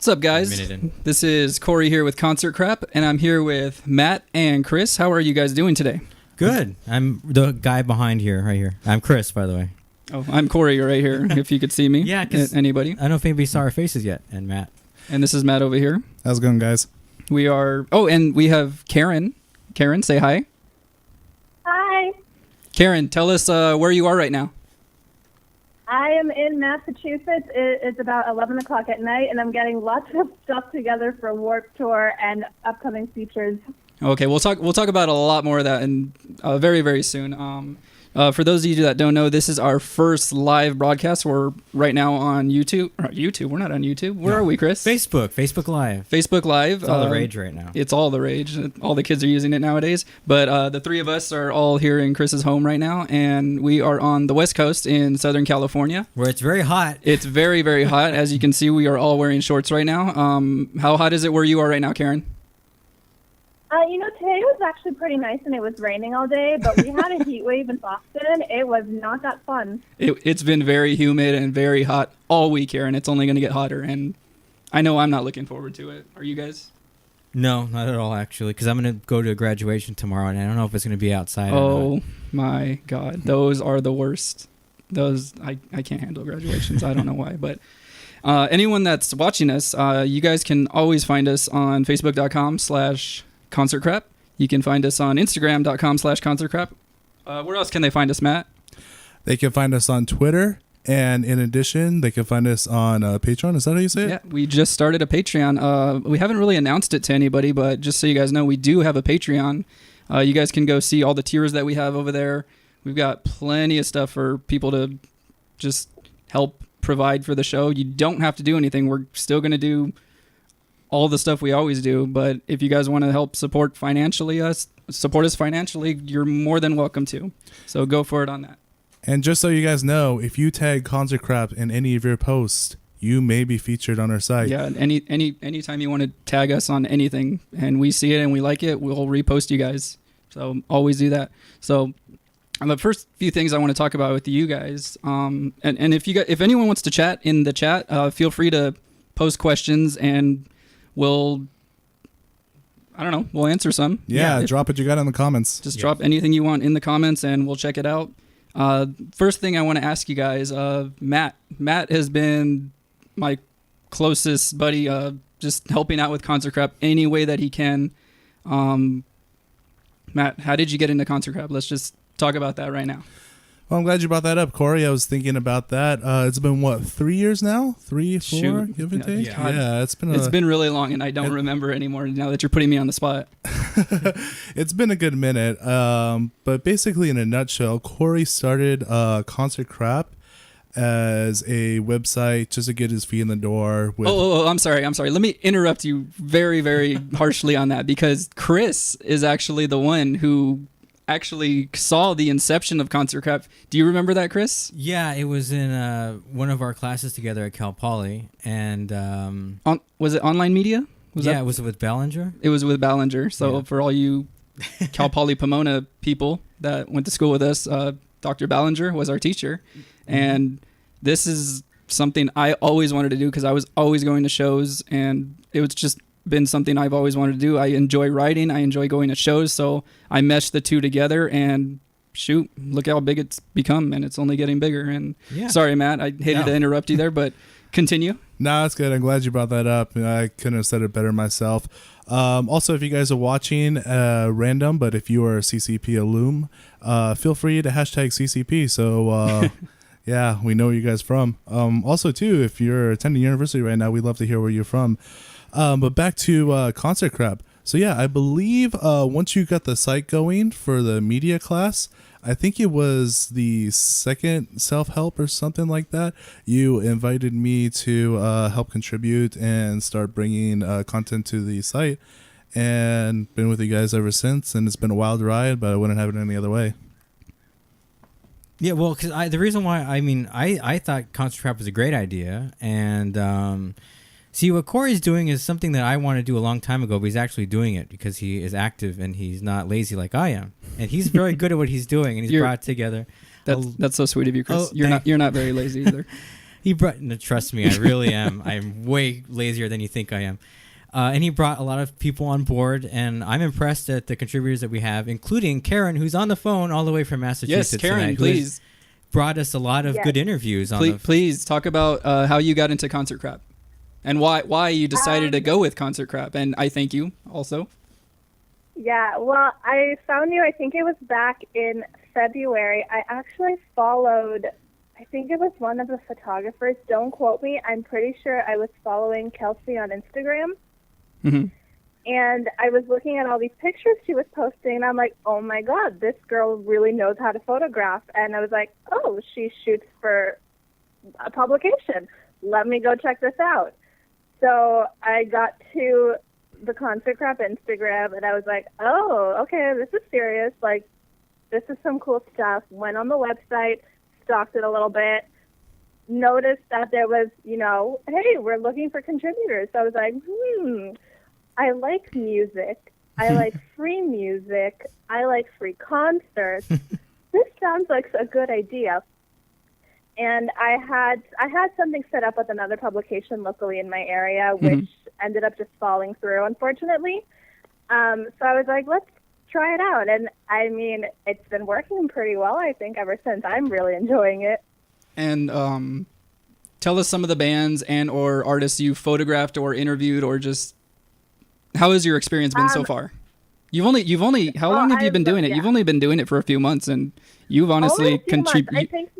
What's up, guys? This is Corey here with Concert Crap, and I'm here with Matt and Chris. How are you guys doing today? Good. I'm the guy behind here, right here. I'm Chris, by the way. Oh, I'm Corey right here, if you could see me. Yeah, because anybody? I don't know if anybody saw our faces yet, and Matt. And this is Matt over here. How's it going, guys? We are... Oh, and we have Karen. Karen, say hi. Hi. Karen, tell us where you are right now. I am in Massachusetts. It's about 11 o'clock at night, and I'm getting lots of stuff together for Warped Tour and upcoming features. Okay, we'll talk about a lot more of that in very, very soon. For those of you that don't know, this is our first live broadcast. We're right now on YouTube. We're not on YouTube. Where are we, Chris? Facebook Live. Facebook Live. It's all the rage right now. It's all the rage. All the kids are using it nowadays. But the three of us are all here in Chris's home right now, and we are on the West Coast in Southern California. Where it's very hot. It's very, very hot. As you can see, we are all wearing shorts right now. How hot is it where you are right now, Karen? Today was actually pretty nice, and it was raining all day, but we had a heat wave in Boston. It was not that fun. It's been very humid and very hot all week here, and it's only going to get hotter, and I know I'm not looking forward to it. Are you guys? No, not at all, actually, because I'm going to go to a graduation tomorrow, and I don't know if it's going to be outside or not. My God. Those are the worst. I can't handle graduations. I don't know why, but... anyone that's watching us, you guys can always find us on facebook.com/concertcrap. You can find us on instagram.com/concertcrap. Where else can they find us, Matt? They can find us on Twitter, and in addition, they can find us on Patreon. Is that how you say it? Yeah, we just started a Patreon. We haven't really announced it to anybody, but just so you guys know, we do have a Patreon. You guys can go see all the tiers that we have over there. We've got plenty of stuff for people to just help provide for the show. You don't have to do anything. We're still going to do all the stuff we always do, but if you guys want to help support us financially, you're more than welcome to. So go for it on that. And just so you guys know, if you tag Concert Crap in any of your posts, you may be featured on our site. Yeah, anytime you want to tag us on anything and we see it and we like it, we'll repost you guys. So always do that. So the first few things I want to talk about with you guys, and if anyone wants to chat in the chat, feel free to post questions and we'll answer some. Yeah, drop what you got in the comments. Just drop anything you want in the comments and we'll check it out. First thing I want to ask you guys, Matt. Matt has been my closest buddy, just helping out with Concert Crap any way that he can. Matt, how did you get into Concert Crap? Let's just talk about that right now. Well, I'm glad you brought that up, Corey. I was thinking about that. It's been, 3 years now? 3, 4, Shoot. give and take? Yeah, it's been really long, and I don't remember anymore now that you're putting me on the spot. It's been a good minute. But basically, in a nutshell, Corey started Concert Crap as a website just to get his feet in the door. I'm sorry. Let me interrupt you very, very harshly on that, because Chris is actually the one who actually saw the inception of Concert Crap. Do you remember that, Chris? Yeah, it was in one of our classes together at Cal Poly, and was it online media? Was it with Ballinger? It was with Ballinger. So for all you Cal Poly Pomona people that went to school with us, Dr. Ballinger was our teacher, and this is something I always wanted to do because I was always going to shows, and it was just been something I've always wanted to do. I enjoy writing. I enjoy going to shows. So I meshed the two together, and shoot, look how big it's become, and it's only getting bigger. And sorry, Matt, I hated to interrupt you there, but continue. No, it's good. I'm glad you brought that up. I couldn't have said it better myself. Also, if you guys are watching, random, but if you are a CCP alum, feel free to hashtag CCP. So, yeah, we know where you guys from. Also, too, if you're attending university right now, we'd love to hear where you're from. But back to Concert Crap. So yeah, I believe once you got the site going for the media class, I think it was the second self-help or something like that, you invited me to help contribute and start bringing content to the site, and been with you guys ever since, and it's been a wild ride, but I wouldn't have it any other way. Yeah, well, because the reason why, I thought Concert Crap was a great idea, and see, what Corey's doing is something that I wanted to do a long time ago, but he's actually doing it because he is active and he's not lazy like I am. And he's very good at what he's doing, and he's brought together. That's so sweet of you, Chris. You're not very lazy either. He brought. No, trust me, I really am. I'm way lazier than you think I am. And he brought a lot of people on board, and I'm impressed at the contributors that we have, including Karen, who's on the phone all the way from Massachusetts. Yes, Karen, tonight, please. Brought us a lot of Yes. good interviews. Please talk about how you got into concert crap and why you decided to go with concert crap. And I thank you also. Yeah, well, I found you, I think it was back in February. I actually followed, I think it was one of the photographers. Don't quote me. I'm pretty sure I was following Kelsey on Instagram. Mm-hmm. And I was looking at all these pictures she was posting, and I'm like, oh my God, this girl really knows how to photograph. And I was like, oh, she shoots for a publication. Let me go check this out. So I got to the Concert Crap Instagram, and I was like, oh, okay, this is serious. Like, this is some cool stuff. Went on the website, stalked it a little bit, noticed that there was, hey, we're looking for contributors. So I was like, I like music. I like free music. I like free concerts. This sounds like a good idea. And I had something set up with another publication locally in my area, which ended up just falling through, unfortunately. So I was like, let's try it out. And I mean, it's been working pretty well, I think, ever since. I'm really enjoying it. And tell us some of the bands and or artists you photographed or interviewed, or just how has your experience been so far? You've only how long have you been doing it? Yeah. You've only been doing it for a few months, and you've honestly contributed. I think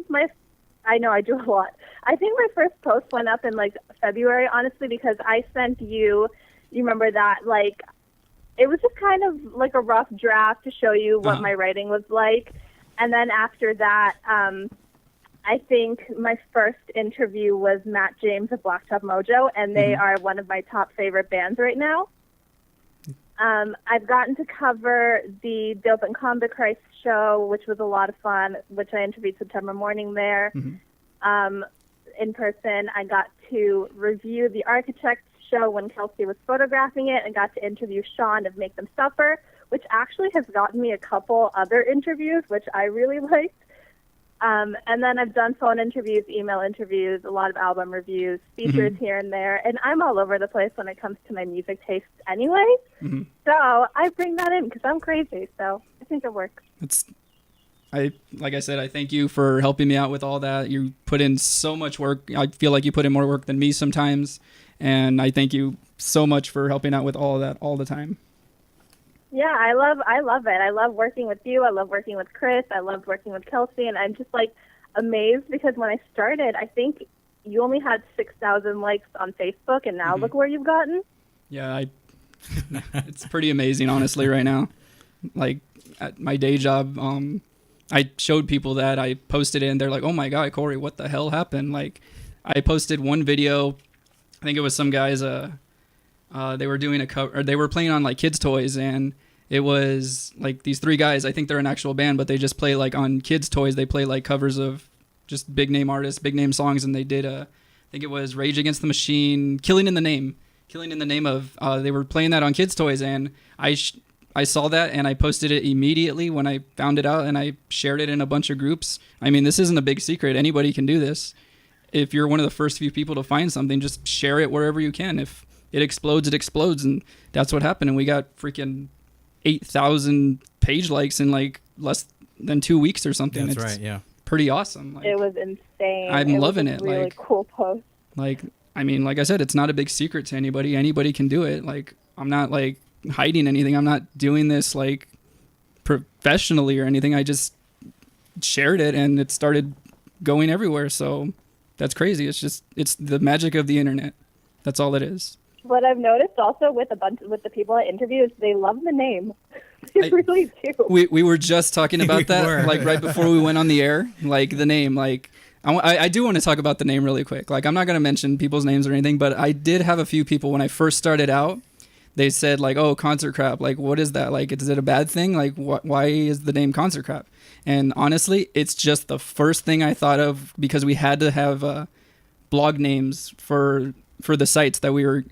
I know I do a lot. I think my first post went up in like February, honestly, because I sent you remember that, like, it was just kind of like a rough draft to show you what my writing was like. And then after that, I think my first interview was Matt James of Blacktop Mojo, and they are one of my top favorite bands right now. I've gotten to cover the Dope and Combat Christ show, which was a lot of fun, which I interviewed September Morning there. In person, I got to review the Architects show when Kelsey was photographing it, and got to interview Sean of Make Them Suffer, which actually has gotten me a couple other interviews, which I really liked. And then I've done phone interviews, email interviews, a lot of album reviews, features here and there, and I'm all over the place when it comes to my music taste anyway. So I bring that in because I'm crazy, so I think it works. Like I said, I thank you for helping me out with all that. You put in so much work. I feel like you put in more work than me sometimes, and I thank you so much for helping out with all of that all the time. Yeah, I love it. I love working with you. I love working with Chris. I love working with Kelsey, and I'm just like amazed because when I started, I think you only had 6,000 likes on Facebook, and now look where you've gotten. Yeah, it's pretty amazing, honestly, right now. Like at my day job, I showed people that I posted it, and they're like, "Oh my God, Corey, what the hell happened?" Like, I posted one video. I think it was some guys. They were doing a cover, or they were playing on like kids' toys, and it was like these three guys. I think they're an actual band, but they just play like on kids' toys. They play like covers of just big name artists, big name songs, and they did I think it was Rage Against the Machine, Killing in the Name of. They were playing that on kids' toys, and I saw that and I posted it immediately when I found it out, and I shared it in a bunch of groups. I mean, this isn't a big secret. Anybody can do this. If you're one of the first few people to find something, just share it wherever you can. If it explodes, it explodes, and that's what happened. And we got freaking 8,000 page likes in like less than 2 weeks or something. That's it's right, yeah. pretty awesome. Like, It was insane. I'm loving it. Really Like, cool post. like, I mean, like I said, it's not a big secret to anybody. Anybody can do it. Like, I'm not like hiding anything. I'm not doing this like professionally or anything. I just shared it and it started going everywhere. So that's crazy. It's the magic of the internet. That's all it is. What I've noticed also with the people I interview is they love the name. They really do. We were just talking about We that were. like right before we went on the air. Like the name, like I do want to talk about the name really quick. Like I'm not gonna mention people's names or anything, but I did have a few people when I first started out. They said like, "Oh, Concert Crap. Like, what is that? Like, is it a bad thing? Like, why is the name Concert Crap?" And honestly, it's just the first thing I thought of because we had to have blog names for the sites that we were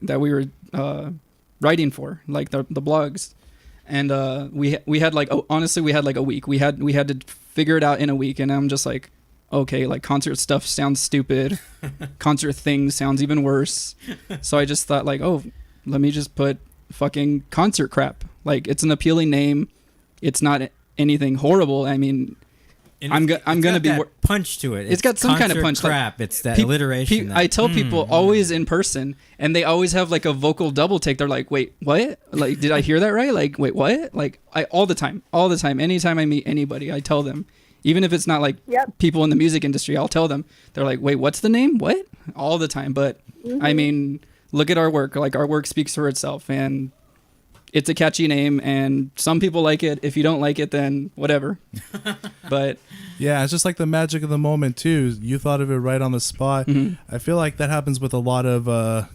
writing for, like the blogs. And we had like honestly we had like a week. We had to figure it out in a week, and I'm just like, okay, like concert stuff sounds stupid. Concert things sounds even worse. So I just thought like, oh, let me just put fucking concert crap. Like, it's an appealing name. It's not anything horrible. I mean, I'm gonna be punch to it. It's got some kind of punch. Crap. It's that alliteration. I tell people always in person, and they always have like a vocal double take. They're like, "Wait, what? Like, did I hear that right? Like, wait, what?" Like, all the time. Anytime I meet anybody, I tell them, even if it's not like people in the music industry, I'll tell them. They're like, "Wait, what's the name? What?" All the time. But I mean, look at our work. Like, our work speaks for itself, and it's a catchy name, and some people like it. If you don't like it, then whatever. But yeah, it's just like the magic of the moment too. You thought of it right on the spot. I feel like that happens with a lot of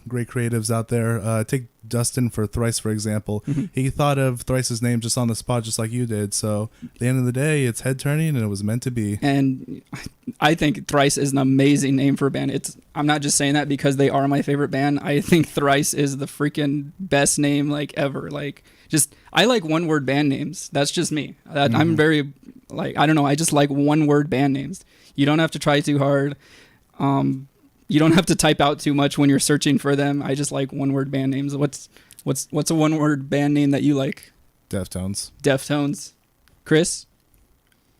great creatives out there. Take Dustin for Thrice, for example. He thought of Thrice's name just on the spot, just like you did. So at the end of the day, it's head turning, and it was meant to be. And I think Thrice is an amazing name for a band. I'm not just saying that because they are my favorite band. I think Thrice is the freaking best name like ever. Like, just, I like one word band names. That's just me. I'm very, like, I don't know. I just like one word band names. You don't have to try too hard. You don't have to type out too much when you're searching for them. I just like one word band names. What's a one word band name that you like? Deftones. Deftones. Chris?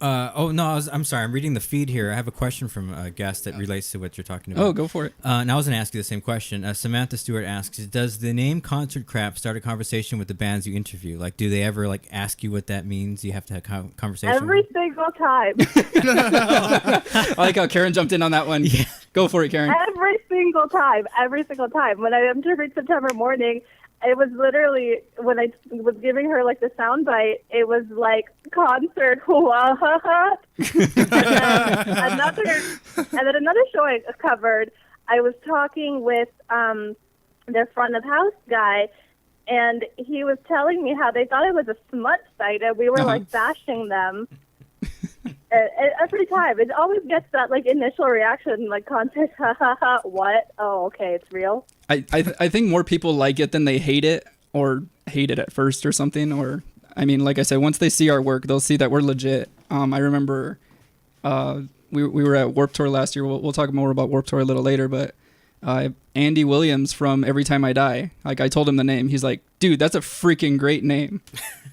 I'm sorry. I'm reading the feed here. I have a question from a guest that relates to what you're talking about. Oh, go for it. And I was going to ask you the same question. Samantha Stewart asks, does the name Concert Crap start a conversation with the bands you interview? Like, do they ever like ask you what that means? You have to have a conversation? Every single time. I like how Karen jumped in on that one. Yeah. Go for it, Karen. Every single time. When I interviewed September Morning, it was literally, when I was giving her like the sound bite, it was like concert what? and then another show I covered, I was talking with their front of house guy, and he was telling me how they thought it was a smut site, and we were like bashing them. Every time, it always gets that like initial reaction, like concert, what? Oh, okay, it's real. I think more people like it than they hate it, or hate it at first or something. Or, I mean, like I said, once they see our work, they'll see that we're legit. I remember we were at Warped Tour last year. We'll talk more about Warped Tour a little later, but Andy Williams from Every Time I Die, like, I told him the name. He's like, dude, that's a freaking great name.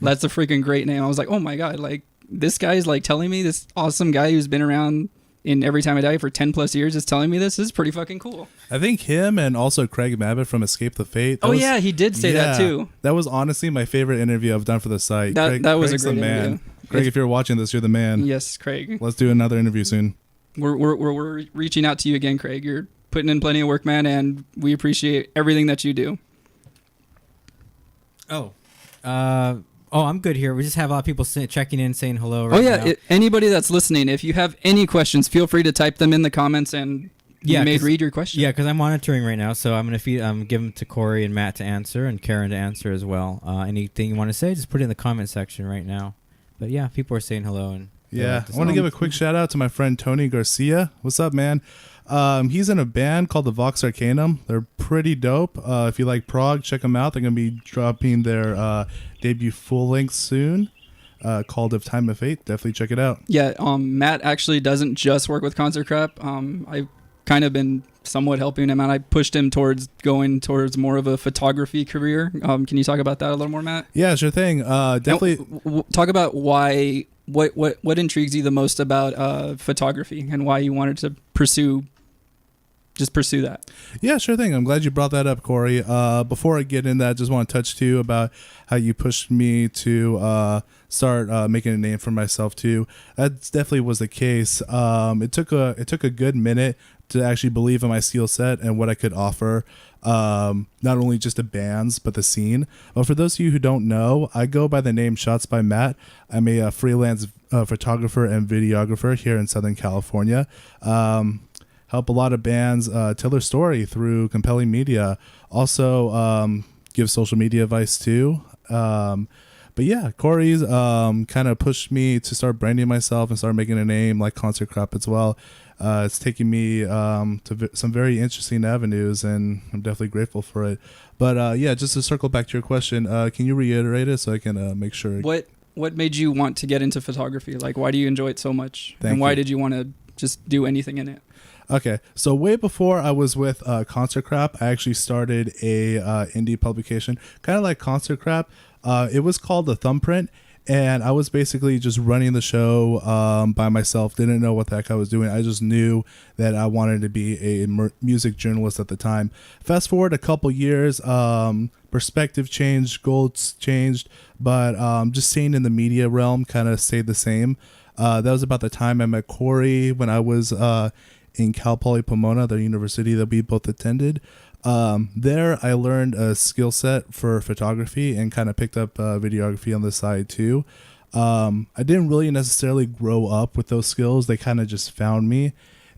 That's a freaking great name. I was like, oh my God, like, this guy's like telling me, this awesome guy who's been around in Every Time I Die for 10 plus years is telling me this. This is pretty fucking cool. I think him and also Craig Mabbitt from Escape the Fate. Yeah, he did say that too. That was honestly my favorite interview I've done for the site. That was a great interview. Craig, if you're watching this, you're the man. Yes, Craig. Let's do another interview soon. We're reaching out to you again, Craig. You're putting in plenty of work, man, and we appreciate everything that you do. I'm good here. We just have a lot of people checking in, saying hello right now. Anybody that's listening, if you have any questions, feel free to type them in the comments, and we may read your question. Yeah, because I'm monitoring right now, so I'm going to give them to Corey and Matt to answer, and Karen to answer as well. Anything you want to say, just put it in the comment section right now. But yeah, people are saying hello. And I want to give a quick shout out to my friend Tony Garcia. What's up, man? He's in a band called the Vox Arcanum. They're pretty dope. If you like prog, check them out. They're going to be dropping their debut full length soon, called Of Time of Fate. Definitely check it out. Yeah, Matt actually doesn't just work with Concert Crap. I've kind of been somewhat helping him out. I pushed him towards going towards more of a photography career. Can you talk about that a little more, Matt? Yeah, sure thing. Definitely. Talk about why, what intrigues you the most about photography, and why you wanted to pursue that. Yeah, sure thing. I'm glad you brought that up, Corey. Before I get in that, I just want to touch too about how you pushed me to start making a name for myself too. That definitely was the case. It took a good minute to actually believe in my skill set and what I could offer, not only just the bands but the scene. But for those of you who don't know, I go by the name Shots by Matt. I'm a freelance photographer and videographer here in Southern California. Help a lot of bands tell their story through compelling media. Also, give social media advice too. But yeah, Corey's kind of pushed me to start branding myself and start making a name like Concert Crap as well. It's taken me to some very interesting avenues, and I'm definitely grateful for it. But yeah, just to circle back to your question, can you reiterate it so I can make sure? What made you want to get into photography? Like, why do you enjoy it so much? Thank and why you. did you want to just do anything in it. Okay, so way before I was with Concert Crap, I actually started a indie publication, kind of like Concert Crap. It was called The Thumbprint, and I was basically just running the show by myself. Didn't know what the heck I was doing. I just knew that I wanted to be a music journalist at the time. Fast forward a couple years, perspective changed, goals changed, but just staying in the media realm kind of stayed the same. That was about the time I met Corey when I was in Cal Poly Pomona, the university that we both attended. There I learned a skill set for photography and kind of picked up videography on the side too. I didn't really necessarily grow up with those skills. They kind of just found me,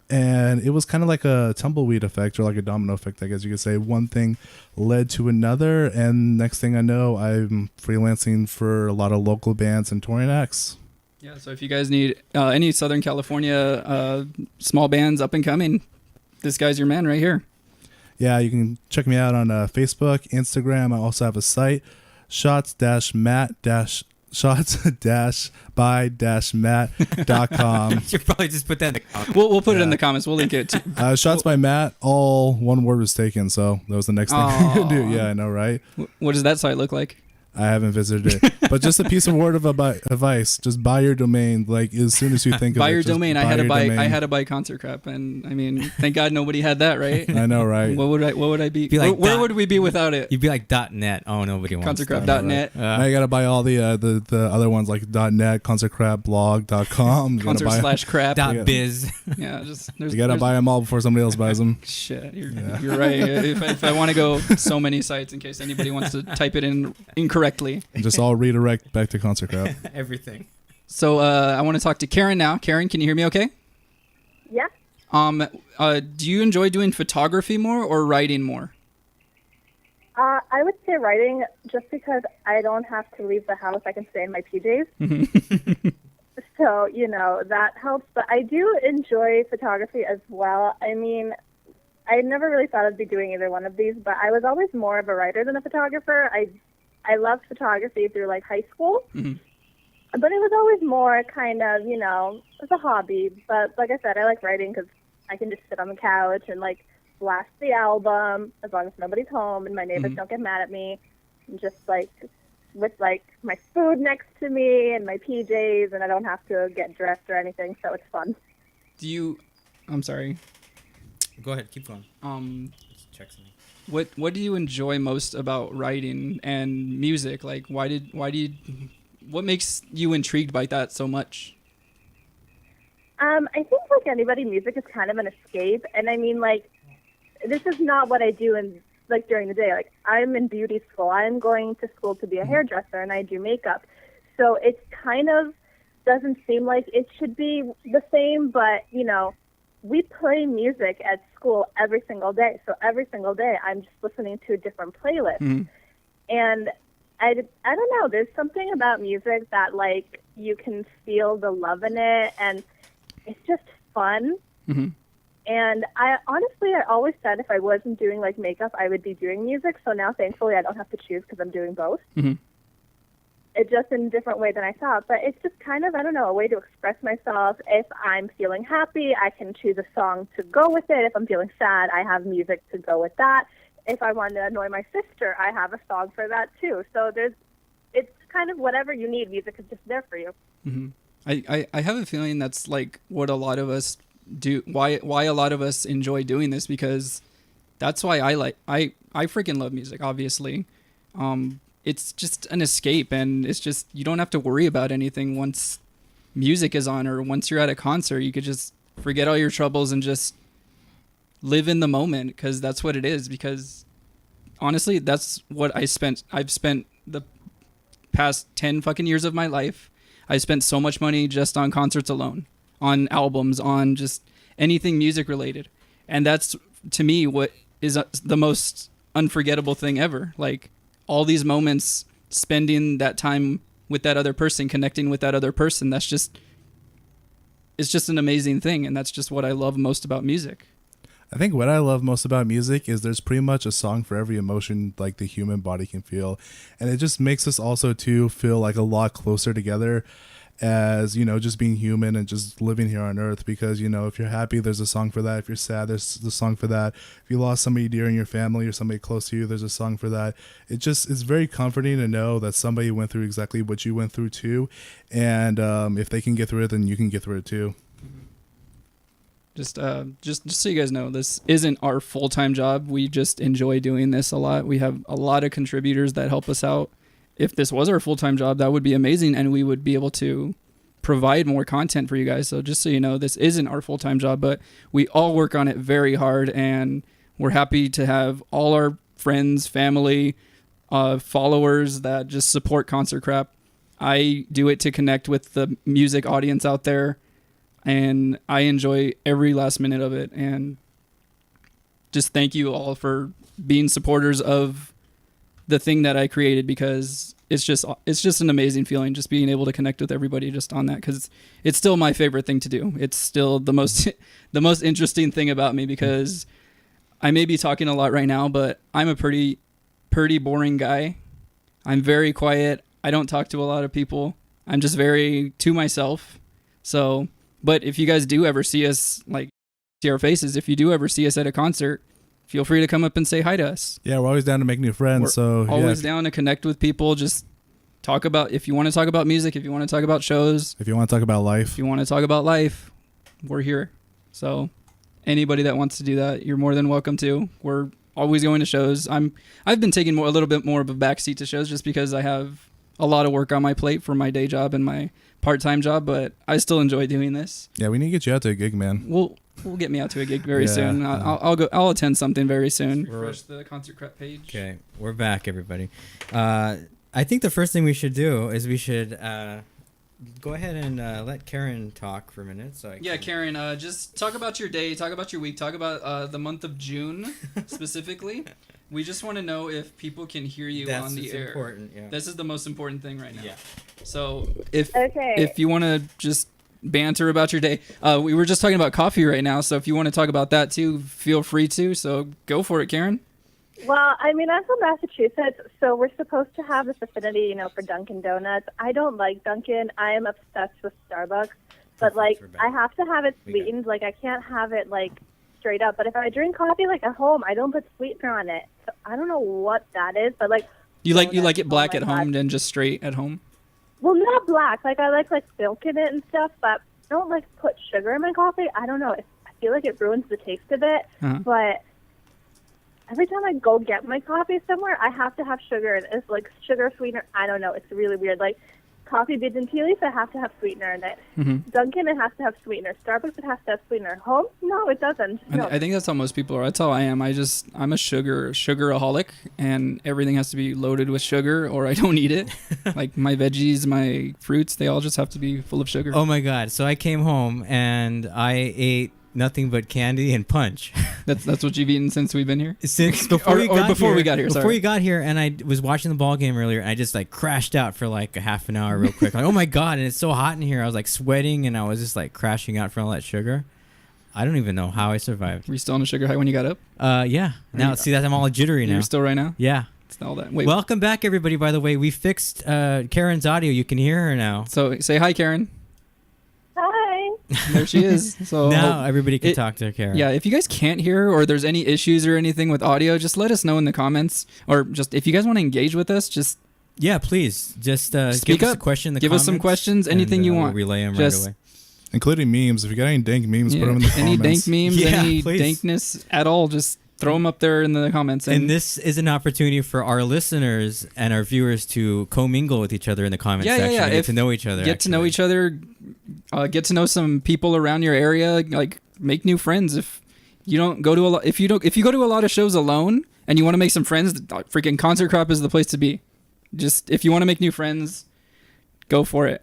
and it was kind of like a tumbleweed effect, or like a domino effect, I guess you could say. One thing led to another, and next thing I know, I'm freelancing for a lot of local bands and touring acts. Yeah, so if you guys need any Southern California small bands up and coming, this guy's your man right here. Yeah, you can check me out on Facebook, Instagram. I also have a site, shots-by-matt.com. You should probably just put that in the comments. We'll put it in the comments. We'll link it. Shots by Matt, all one word was taken, so that was the next thing I could do. Yeah, I know, right? What does that site look like? I haven't visited it, but just a piece of word of advice: just buy your domain. Like as soon as you think of buy it, your just domain. buy I your domain. had to buy Concert Crap, and I mean, thank God nobody had that, right? I know, right? What would I be? Be like where would we be without it? You'd be like .net. Oh, nobody wants that. ConcertCrap.net. Now you gotta buy all the other ones like .net, concertcrapblog.com. Concert/crap. .biz. Yeah, just You gotta buy them all before somebody else buys them. Shit, you're right. If I want to go so many sites in case anybody wants to type it in incorrectly. And just all redirect back to Concert Crap. Everything. So I want to talk to Karen now. Karen, can you hear me okay? Yeah. Do you enjoy doing photography more or writing more? I would say writing, just because I don't have to leave the house. I can stay in my PJs. So, that helps. But I do enjoy photography as well. I mean, I never really thought I'd be doing either one of these, but I was always more of a writer than a photographer. I loved photography through, like, high school. Mm-hmm. But it was always more kind of, as a hobby. But like I said, I like writing because I can just sit on the couch and, like, blast the album as long as nobody's home and my neighbors don't get mad at me. And just, like, with, like, my food next to me and my PJs, and I don't have to get dressed or anything, so it's fun. I'm sorry. Go ahead. Keep going. Let's check something. What do you enjoy most about writing and music? Like, what makes you intrigued by that so much? I think, like anybody, music is kind of an escape. And I mean, like, this is not what I do during the day. Like, I'm in beauty school. I'm going to school to be a hairdresser, and I do makeup. So it kind of doesn't seem like it should be the same, but, we play music at school every single day. So every single day, I'm just listening to a different playlist. Mm-hmm. And I don't know, there's something about music that, like, you can feel the love in it, and it's just fun. Mm-hmm. And I always said if I wasn't doing, like, makeup, I would be doing music. So now, thankfully, I don't have to choose because I'm doing both. Mm-hmm. It's just in a different way than I thought. But it's just kind of, I don't know, a way to express myself. If I'm feeling happy, I can choose a song to go with it. If I'm feeling sad, I have music to go with that. If I want to annoy my sister, I have a song for that too. So it's kind of whatever you need. Music is just there for you. Mm-hmm. I have a feeling that's like what a lot of us do. Why a lot of us enjoy doing this, because that's why I freaking love music. Obviously, it's just an escape, and it's just you don't have to worry about anything once music is on, or once you're at a concert. You could just forget all your troubles and just live in the moment, because that's what it is. Because honestly, that's what I've spent the past 10 fucking years of my life. I spent so much money just on concerts alone, on albums, on just anything music related. And that's, to me, what is the most unforgettable thing ever. Like, all these moments, spending that time with that other person, connecting with that other person, it's just an amazing thing. And that's just what I love most about music. I think what I love most about music is there's pretty much a song for every emotion like the human body can feel. And it just makes us also too feel like a lot closer together. as, you know, just being human and just living here on earth. Because, you know, if you're happy, there's a song for that. If you're sad, there's the song for that. If you lost somebody dear in your family or somebody close to you, there's a song for that. It's very comforting to know that somebody went through exactly what you went through too. And if they can get through it, then you can get through it too. Just so you guys know, this isn't our full-time job. We just enjoy doing this a lot. We have a lot of contributors that help us out. If this was our full-time job, that would be amazing, and we would be able to provide more content for you guys. So just so you know, this isn't our full-time job, but we all work on it very hard, and we're happy to have all our friends, family, followers that just support Concert Crap. I do it to connect with the music audience out there, and I enjoy every last minute of it. And just thank you all for being supporters of the thing that I created, because it's just an amazing feeling just being able to connect with everybody just on that, because it's still my favorite thing to do. It's still the most the most interesting thing about me, because I may be talking a lot right now, but I'm a pretty boring guy. I'm very quiet. I don't talk to a lot of people. I'm just very to myself. So, but if you guys do ever see us, like, see our faces, if you do ever see us at a concert, feel free to come up and say hi to us. Yeah, we're always down to make new friends. We're So always down to connect with people. Just talk about, if you want to talk about music, if you want to talk about shows, if you want to talk about life, if you want to talk about life, we're here. So anybody that wants to do that, you're more than welcome to. We're always going to shows. I've been taking a little bit more of a backseat to shows just because I have a lot of work on my plate for my day job and my part-time job, but I still enjoy doing this. yeah, we need to get you out to a gig, man. We'll get me out to a gig very Yeah, soon. yeah. I'll attend something very soon. We're- Refresh the Concert Crap page. Okay, we're back, everybody. I think the first thing we should do is we should go ahead and let Karen talk for a minute. Yeah, Karen, just talk about your day, talk about your week, talk about the month of June specifically. We just want to know if people can hear you That's on the air. important. Yeah. This is the most important thing right now. Yeah. So if Okay. you want to just banter about your day, we were just talking about coffee right now. So if you want to talk about that too, feel free to. So go for it, Karen. Well, I mean, I'm from Massachusetts, so we're supposed to have this affinity, you know, for Dunkin' Donuts. I don't like Dunkin'. I am obsessed with Starbucks. But, like, I have to have it sweetened. Like, I can't have it, like, straight up. But if I drink coffee, like, at home, I don't put sweetener on it. So I don't know what that is, but, like... You like donuts, it black oh at my home God. than just straight at home? Well, not black. Like, I like milk in it and stuff, but I don't, like, put sugar in my coffee. I don't know. I feel like it ruins the taste of it. Uh-huh. But every time I go get my coffee somewhere, I have to have sugar. It's like sugar sweetener. I don't know. It's really weird. Like, coffee beans and tea leaves, I have to have sweetener in it. Mm-hmm. Dunkin', it has to have sweetener. Starbucks, it has to have sweetener. Home? No, it doesn't. No. I think that's how most people are. That's how I am. I'm a sugaraholic, and everything has to be loaded with sugar, or I don't eat it. Like my veggies, my fruits, they all just have to be full of sugar. Oh my God! So I came home and I ate nothing but candy and punch. That's what you've eaten since we've been here. Since before Or you got before here, we got here, Before sorry. you got here, and I was watching the ball game earlier, and I just like crashed out for like a half an hour, real quick. Like, oh my God! And it's so hot in here. I was like sweating, and I was just like crashing out from all that sugar. I don't even know how I survived. Were you still on a sugar high when you got up? Yeah. Now see that I'm all jittery now. You're still right now? Yeah. It's all that. Wait. Welcome back, everybody. By the way, we fixed Karen's audio. You can hear her now. So say hi, Karen. Hi. There she is. So Now everybody can it- talk to Karen. yeah, if you guys can't hear or there's any issues or anything with audio, just let us know in the comments. Or just if you guys want to engage with us, just Yeah, please. Just Speak give us a up. question in the give us some comments, questions, anything and, you we'll want. relay them Just- right away. including memes. If you got any dank memes, put them in the any comments. dank memes, Yeah, any please. dankness at all, just throw them up there in the comments. And this is an opportunity for our listeners and our viewers to commingle with each other in the comment Yeah, yeah, section. yeah. And get If- to know each other. get to know each other, get to know some people around your area, like make new friends. If you don't go to a lot, if you go to a lot of shows alone and you want to make some friends, freaking Concert Crop is the place to be. Just if you want to make new friends, go for it.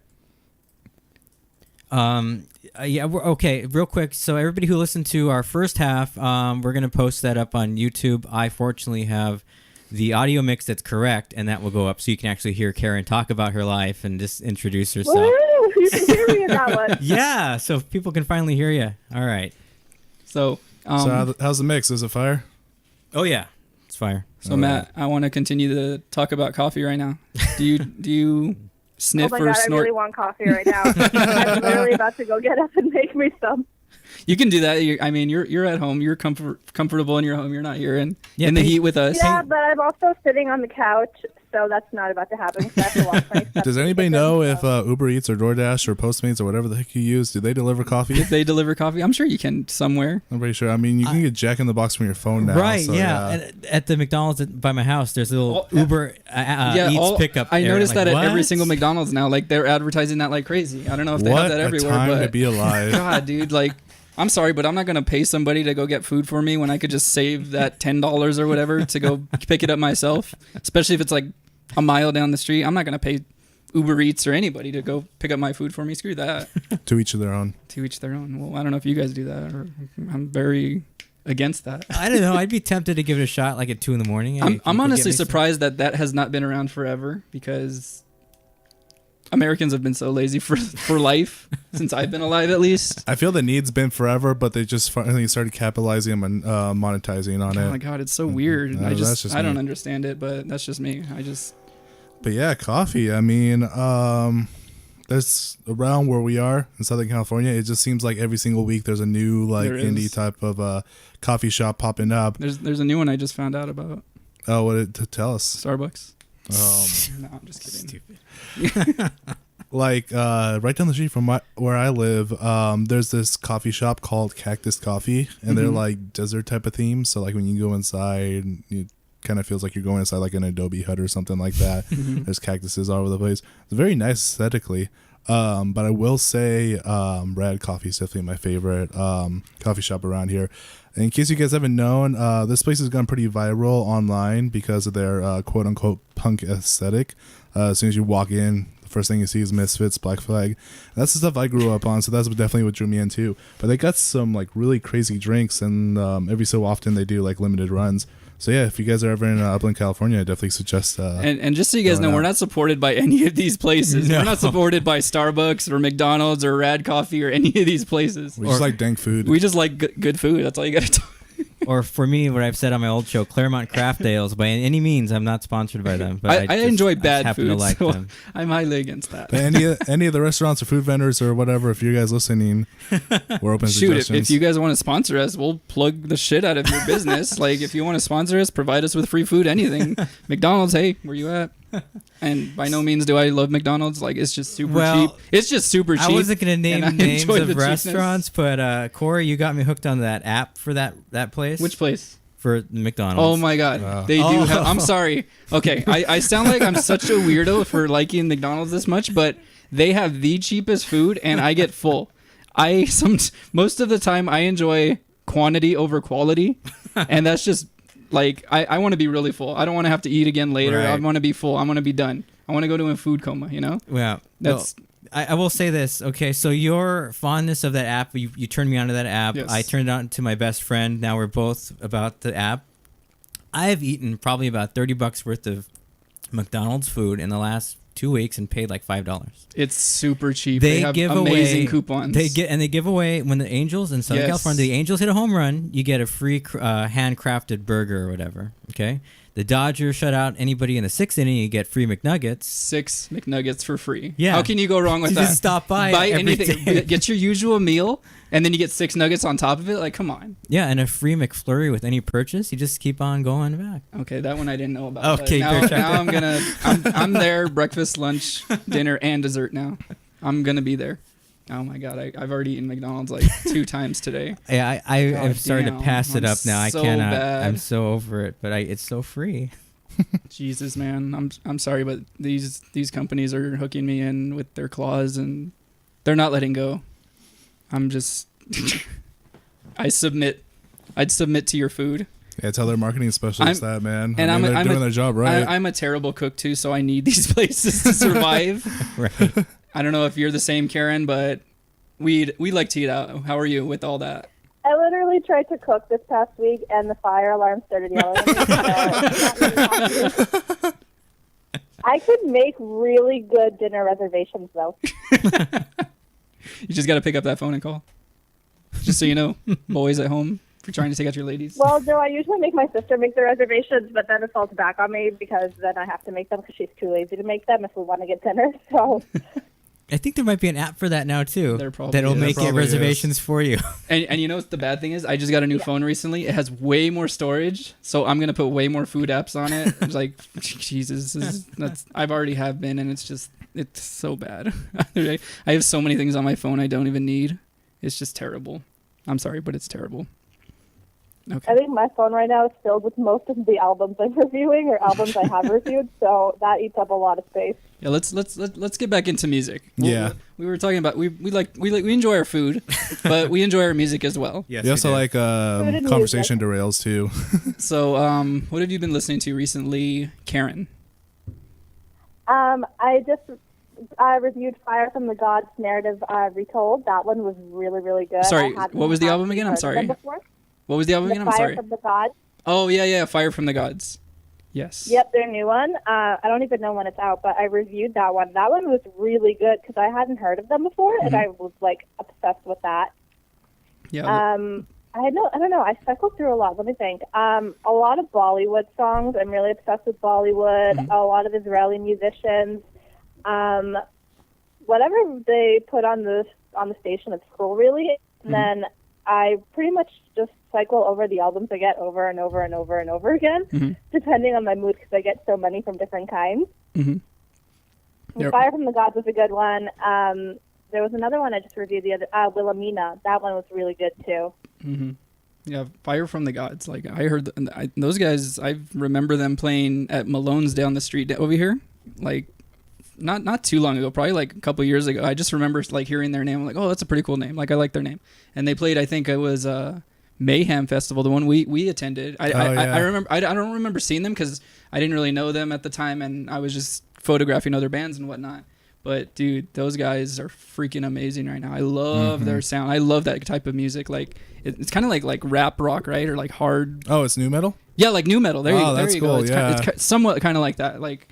Okay, real quick. So everybody who listened to our first half, we're gonna post that up on YouTube. I fortunately have the audio mix that's correct, and that will go up so you can actually hear Karen talk about her life and just introduce herself. Woo! You can hear me in that one. Yeah, so people can finally hear you. All right. So, So how's the mix? Is it fire? Oh yeah, it's fire. so Matt, I want to continue to talk about coffee right now. Do you sniff oh my or God, I snort. really want coffee right now. I'm literally about to go get up and make me some. You can do that. You're at home. You're comfortable in your home. You're not here in Yeah, the hey- heat with us. Yeah, but I'm also sitting on the couch, so that's not about to happen. 'Cause I have to walk my steps Does to anybody get know them, if so. Uber Eats or DoorDash or Postmates or whatever the heck you use, do they deliver coffee? If they deliver coffee, I'm sure you can somewhere. I'm pretty sure. I mean, you can get Jack in the Box from your phone now. Right, so, yeah. And at the McDonald's by my house, there's a little Oh, Uber Eats pickup. I area. noticed Like, that at every what? single McDonald's now. Like they're advertising that like crazy. I don't know if they What have that a everywhere, time but to be alive. God, dude, like I'm sorry, but I'm not gonna pay somebody to go get food for me when I could just save that $10 or whatever to go pick it up myself. Especially if it's like a mile down the street. I'm not gonna pay Uber Eats or anybody to go pick up my food for me. Screw that. To each of their own. To each their own. Well, I don't know if you guys do that, or I'm very against that. I don't know. I'd be tempted to give it a shot, like at 2 a.m. Hey, can I'm you honestly get me some- surprised that has not been around forever because Americans have been so lazy for life since I've been alive, at least. I feel the need's been forever, but they just finally started capitalizing and monetizing on Oh my it. god, it's so weird. No, I that's just I don't me. understand it, but that's just me. But yeah, coffee. I mean, there's around where we are in Southern California, it just seems like every single week there's a new like There indie is. type of coffee shop popping up. There's a new one I just found out about. Oh, what did to tell us? Starbucks. No, I'm just kidding. Like right down the street from where I live, there's this coffee shop called Cactus Coffee, and they're Mhm. like desert type of themes. So like when you go inside, it kind of feels like you're going inside like an adobe hut or something like that. There's cactuses all over the place. It's very nice aesthetically. But I will say Rad Coffee is definitely my favorite coffee shop around here. In case you guys haven't known, this place has gone pretty viral online because of their quote-unquote punk aesthetic. As soon as you walk in, the first thing you see is Misfits, Black Flag. That's the stuff I grew up on, so that's definitely what drew me in too. But they got some like really crazy drinks, and every so often they do like limited runs. So yeah, if you guys are ever in Upland, California, I definitely suggest. And just so you guys know, going we're out. not supported by any of these places. No. We're not supported by Starbucks or McDonald's or Rad Coffee or any of these places. We just like dank food. We just like good food. That's all you gotta talk. Or for me, what I've said on my old show, Claremont Craft Ales. By any means, I'm not sponsored by them. But I enjoy bad happen food, to like so them. I'm highly against that. But any of the restaurants or food vendors or whatever, if you guys listening, we're open to Shoot, suggestions. if you guys want to sponsor us, we'll plug the shit out of your business. Like, if you want to sponsor us, provide us with free food, anything. McDonald's, hey, where you at? And by no means do I love McDonald's. Like, it's just super Well, cheap. It's just super cheap. I wasn't going to and name I names enjoy the of cheapness. restaurants, but Corey, you got me hooked on that app for that place. Which place? For McDonald's. Oh my god, Wow. they do Oh. have. I'm sorry. Okay, I sound like I'm such a weirdo for liking McDonald's this much, but they have the cheapest food, and I get full. Most of the time I enjoy quantity over quality, and that's just like I want to be really full. I don't want to have to eat again later. I Right. want to be full. I want to be done. I want to go to a food coma. You know, Yeah. that's I will say this. Okay, so your fondness of that app, you turned me onto that app. Yes. I turned it on to my best friend. Now we're both about the app. I have eaten probably about $30 worth of McDonald's food in the last 2 weeks and paid like $5. it's super cheap. They have give amazing away coupons. They give away when the Angels in Southern Yes. California, the Angels hit a home run, you get a free handcrafted burger or whatever. Okay, the Dodgers shut out anybody in the 6th inning, you get free McNuggets. 6 McNuggets for free. Yeah. How can you go wrong with You that? just stop by Buy every anything. day. Get your usual meal, and then you get 6 nuggets on top of it. Like, come on. Yeah, and a free McFlurry with any purchase. You just keep on going back. Okay, that one I didn't know about. Okay, but good. now I'm there. Breakfast, lunch, dinner, and dessert. Now I'm gonna be there. Oh my god, I've already eaten McDonald's like 2 times today. Yeah, I've God started to damn, pass it I'm up now. I so cannot. bad. I'm so over it, but it's so free. Jesus, man, I'm sorry, but these companies are hooking me in with their claws, and they're not letting go. I'm just. I'd submit to your food. Yeah, tell their marketing specialists that, man. and I mean, I'm they're doing their job right. I'm a terrible cook too, so I need these places to survive. Right. I don't know if you're the same, Karen, but we like to eat out. How are you with all that? I literally tried to cook this past week, and the fire alarm started yelling at me. So it's not really happening. I could make really good dinner reservations, though. You just got to pick up that phone and call. Just so you know, boys at home, for trying to take out your ladies? Well, no, I usually make my sister make the reservations, but then it falls back on me because then I have to make them because she's too lazy to make them if we want to get dinner. So I think there might be an app for that now too. There probably that'll is. make There it probably reservations for you. And you know what the bad thing is? I just got a new phone recently. It has way more storage, so I'm gonna put way more food apps on it. It's like, Jesus, I've already have been, and it's so bad. I have so many things on my phone I don't even need. It's just terrible. I'm sorry, but it's terrible. Okay. I think my phone right now is filled with most of the albums I'm reviewing or albums I have reviewed, so that eats up a lot of space. Yeah, let's get back into music. Yeah. We were talking about we enjoy our food, but we enjoy our music as well. Yes, We also like and conversation derails too. So, what have you been listening to recently, Karen? I just reviewed Fire from the Gods narrative retold. That one was really, really good. Sorry, I hadn't what was the album actually again? I'm heard of sorry. them before. What was the album The again? I'm Fire sorry. from the Gods. Oh yeah, Fire from the Gods. Yes. Yep, their new one. I don't even know when it's out, but I reviewed that one. That one was really good because I hadn't heard of them before, and I was like obsessed with that. Yeah. I don't know. I cycled through a lot. Let me think. A lot of Bollywood songs. I'm really obsessed with Bollywood. A lot of Israeli musicians. Whatever they put on the station, it's cool, really. And then I pretty much just cycle over the albums I get over and over and over and over again, depending on my mood, because I get so many from different kinds. Mhm. Yep. Fire from the Gods was a good one. There was another one I just reviewed the other, Wilhelmina. That one was really good too. Yeah, Fire from the Gods. Like I heard those guys. I remember them playing at Malone's down the street over here. Like not too long ago, probably like a couple years ago. I just remember like hearing their name. I'm like, oh, that's a pretty cool name. Like I like their name. And they played. I think it was Mayhem Festival, the one we attended. I remember. I don't remember seeing them because I didn't really know them at the time, and I was just photographing other bands and whatnot. But dude, those guys are freaking amazing right now. I love their sound. I love that type of music. Like it's kind of like rap rock, right? Or like hard. Oh, it's new metal? Yeah, like new metal. There that's you cool. go. Yeah. It's somewhat kind of like that. Like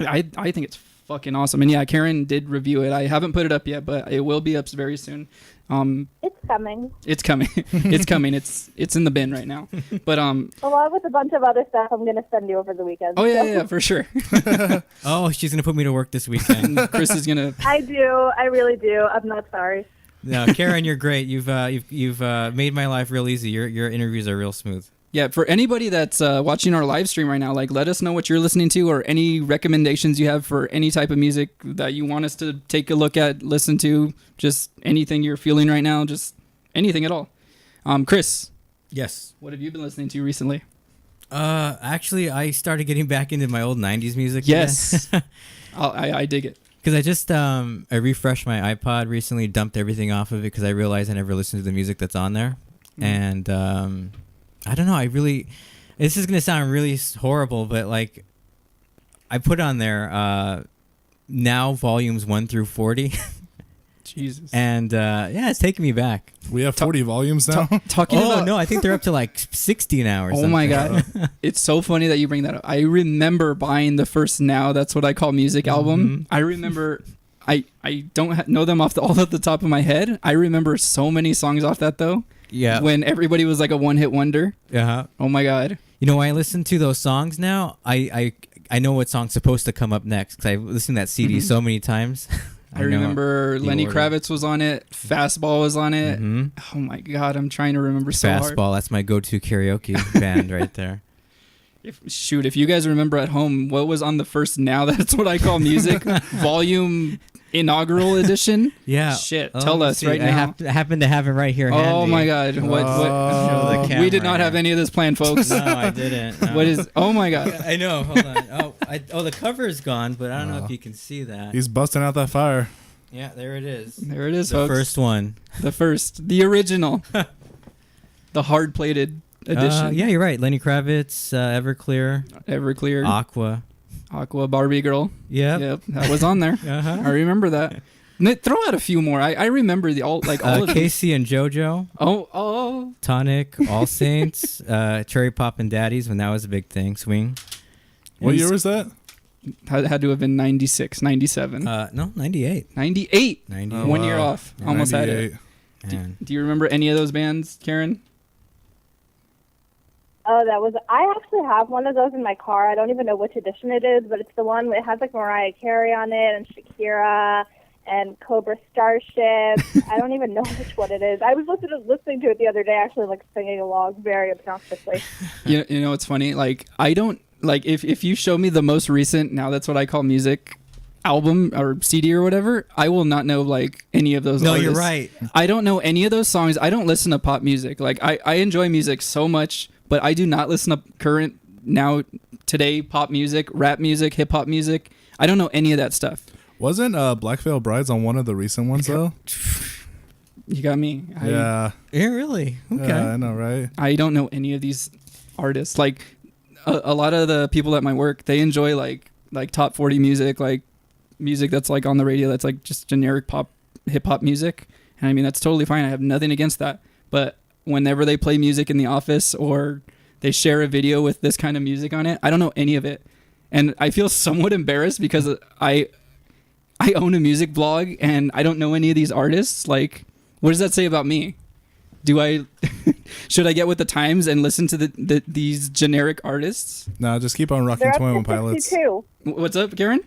I think it's fucking awesome. And yeah, Karen did review it. I haven't put it up yet, but it will be up very soon. It's coming. It's coming. It's coming. It's in the bin right now. But Along with a bunch of other stuff I'm going to send you over the weekend. oh yeah, for sure. Oh, she's gonna put me to work this weekend. Chris is gonna. I do. I really do. I'm not sorry. No, Karen, you're great. You've made my life real easy. Your interviews are real smooth. Yeah, for anybody that's watching our live stream right now, like let us know what you're listening to or any recommendations you have for any type of music that you want us to take a look at, listen to, just anything you're feeling right now, just anything at all. Chris, Yes. what have you been listening to recently? Actually, I started getting back into my old '90s music. Yes, I dig it. Because I just I refreshed my iPod recently, dumped everything off of it because I realized I never listened to the music that's on there, and I don't know. This is gonna sound really horrible, but like, I put on there now volumes 1 through 40, Jesus. and yeah, it's taking me back. We have 40 volumes now. Talking Oh about no, I think they're up to like 60 now or something. Oh my god, it's so funny that you bring that up. I remember buying the first Now That's What I Call Music album. I remember. I don't know them off all at the top of my head. I remember so many songs off that though. Yeah. When everybody was like a one-hit wonder. Uh-huh. Oh my god. You know, when I listen to those songs now, I know what song's supposed to come up next because I listened to that CD so many times. I remember the Lenny order. Kravitz was on it. Fastball was on it. Mhm. Oh my god, I'm trying to remember so hard. Fastball, that's my go-to karaoke band right there. If you guys remember at home, what was on the first Now That's What I Call Music volume inaugural edition? Yeah. Shit, Oh, tell let me us see. right I now. happen to have it right here. Oh handy. my god. Show the We did camera not have here. any of this planned, folks. No, I didn't. No. What is Oh my god. I know. Hold on. The cover is gone, but I don't know if you can see that. He's busting out that fire. Yeah, there it is. There it is, The folks. first one. The original. The hard-plated edition. Yeah, you're right. Lenny Kravitz, Everclear, Everclear, Aqua, Barbie Girl. Yep. Yep, that was on there. Uh-huh. I remember that. Throw out a few more. I remember all of these. Casey and JoJo, Oh. Tonic, All Saints, Cherry Pop and Daddies when that was a big thing. Swing. What year was that? Had to have been 96, 97. No, 98. 98. 98. 1 year off. Yeah. Almost had 98. it. Man. Do you remember any of those bands, Karen? Oh, I actually have one of those in my car. I don't even know which edition it is, but it's the one that has like Mariah Carey on it and Shakira and Cobra Starship. I don't even know which one it is. I was listening to it the other day, actually, like singing along very obnoxiously. You know, it's funny. Like, I don't like if you show me the most recent, now that's what I call music, album or CD or whatever, I will not know like any of those. No, artists. you're right. I don't know any of those songs. I don't listen to pop music. Like, I enjoy music so much, but I do not listen to current today pop music, rap music, hip hop music. I don't know any of that stuff. Wasn't Black Veil Brides on one of the recent ones though? You got me. Yeah. Yeah, really? Okay. Yeah, I know, right? I don't know any of these artists. Like a lot of the people at my work, they enjoy like top 40 music, like music that's like on the radio that's like just generic pop hip hop music. And I mean, that's totally fine. I have nothing against that. But whenever they play music in the office or they share a video with this kind of music on it, I don't know any of it. And I feel somewhat embarrassed because I own a music blog and I don't know any of these artists. Like, what does that say about me? Do I should I get with the times and listen to these generic artists? No, just keep on rocking They're up 21 to Pilots. 62. What's up, Karen?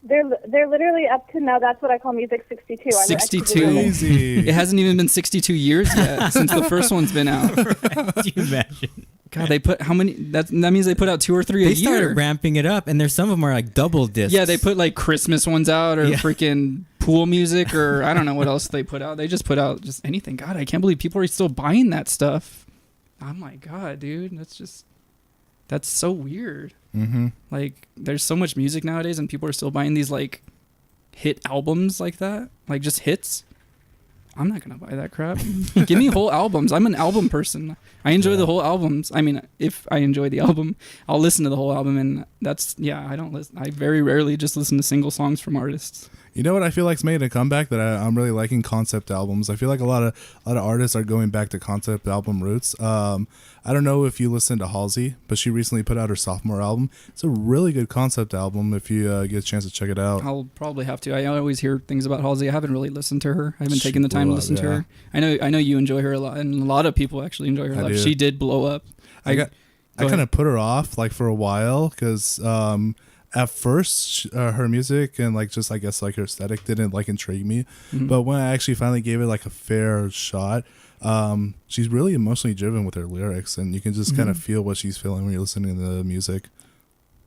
They're literally up to now. That's what I call music 62. 62. Crazy. It hasn't even been 62 years yet since the first one's been out. Can you imagine? God, they put how many? That means they put out 2 or 3 a They year. started ramping it up, and there's some of them are like double discs. Yeah, they put like Christmas ones out or Yeah. freaking pool music or I don't know what else they put out. They just put out just anything. God, I can't believe people are still buying that stuff. Oh my God, dude. That's so weird. Mm-hmm. Like, there's so much music nowadays and people are still buying these like hit albums like that. Like just hits. I'm not going to buy that crap. Give me whole albums. I'm an album person. I enjoy the whole albums. I mean, if I enjoy the album, I'll listen to the whole album. And I don't listen. I very rarely just listen to single songs from artists. You know what I feel like's made a comeback that I'm really liking? Concept albums. I feel like a lot of artists are going back to concept album roots. I don't know if you listen to Halsey, but she recently put out her sophomore album. It's a really good concept album if you get a chance to check it out. I'll probably have to. I always hear things about Halsey. I haven't really listened to her. I haven't She taken the time to blew listen up, to yeah. her. I know you enjoy her a lot, and a lot of people actually enjoy her a I lot. do. She did blow up. I Go kind ahead. of put her off like for a while because at first her music and like just I guess like her aesthetic didn't like intrigue me, Mhm. but when I actually finally gave it like a fair shot, she's really emotionally driven with her lyrics, and you can just kind of feel what she's feeling when you're listening to the music.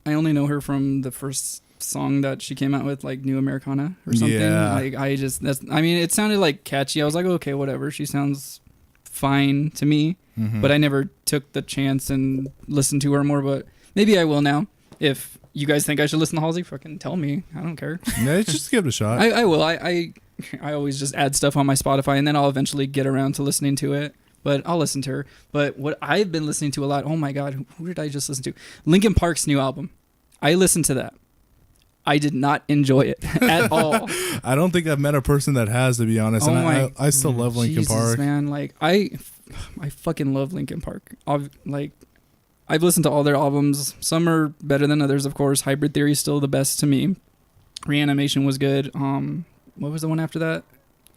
I only know her from the first song that she came out with, like New Americana or something. Yeah. Like it sounded like catchy. I was like, okay, whatever. She sounds fine to me, Mhm. but I never took the chance and listened to her more. But maybe I will now. If you guys think I should listen to Halsey, fucking tell me. I don't care. Yeah, just give it a shot. I will. I always just add stuff on my Spotify and then I'll eventually get around to listening to it. But I'll listen to her. But what I've been listening to a lot, oh my God, who did I just listen to? Linkin Park's new album. I listened to that. I did not enjoy it at all. I don't think I've met a person that has, to be honest. Oh and my- I still love Linkin Jesus, Park. man. Like, I fucking love Linkin Park. I've listened to all their albums. Some are better than others, of course. Hybrid Theory is still the best to me. Reanimation was good. What was the one after that?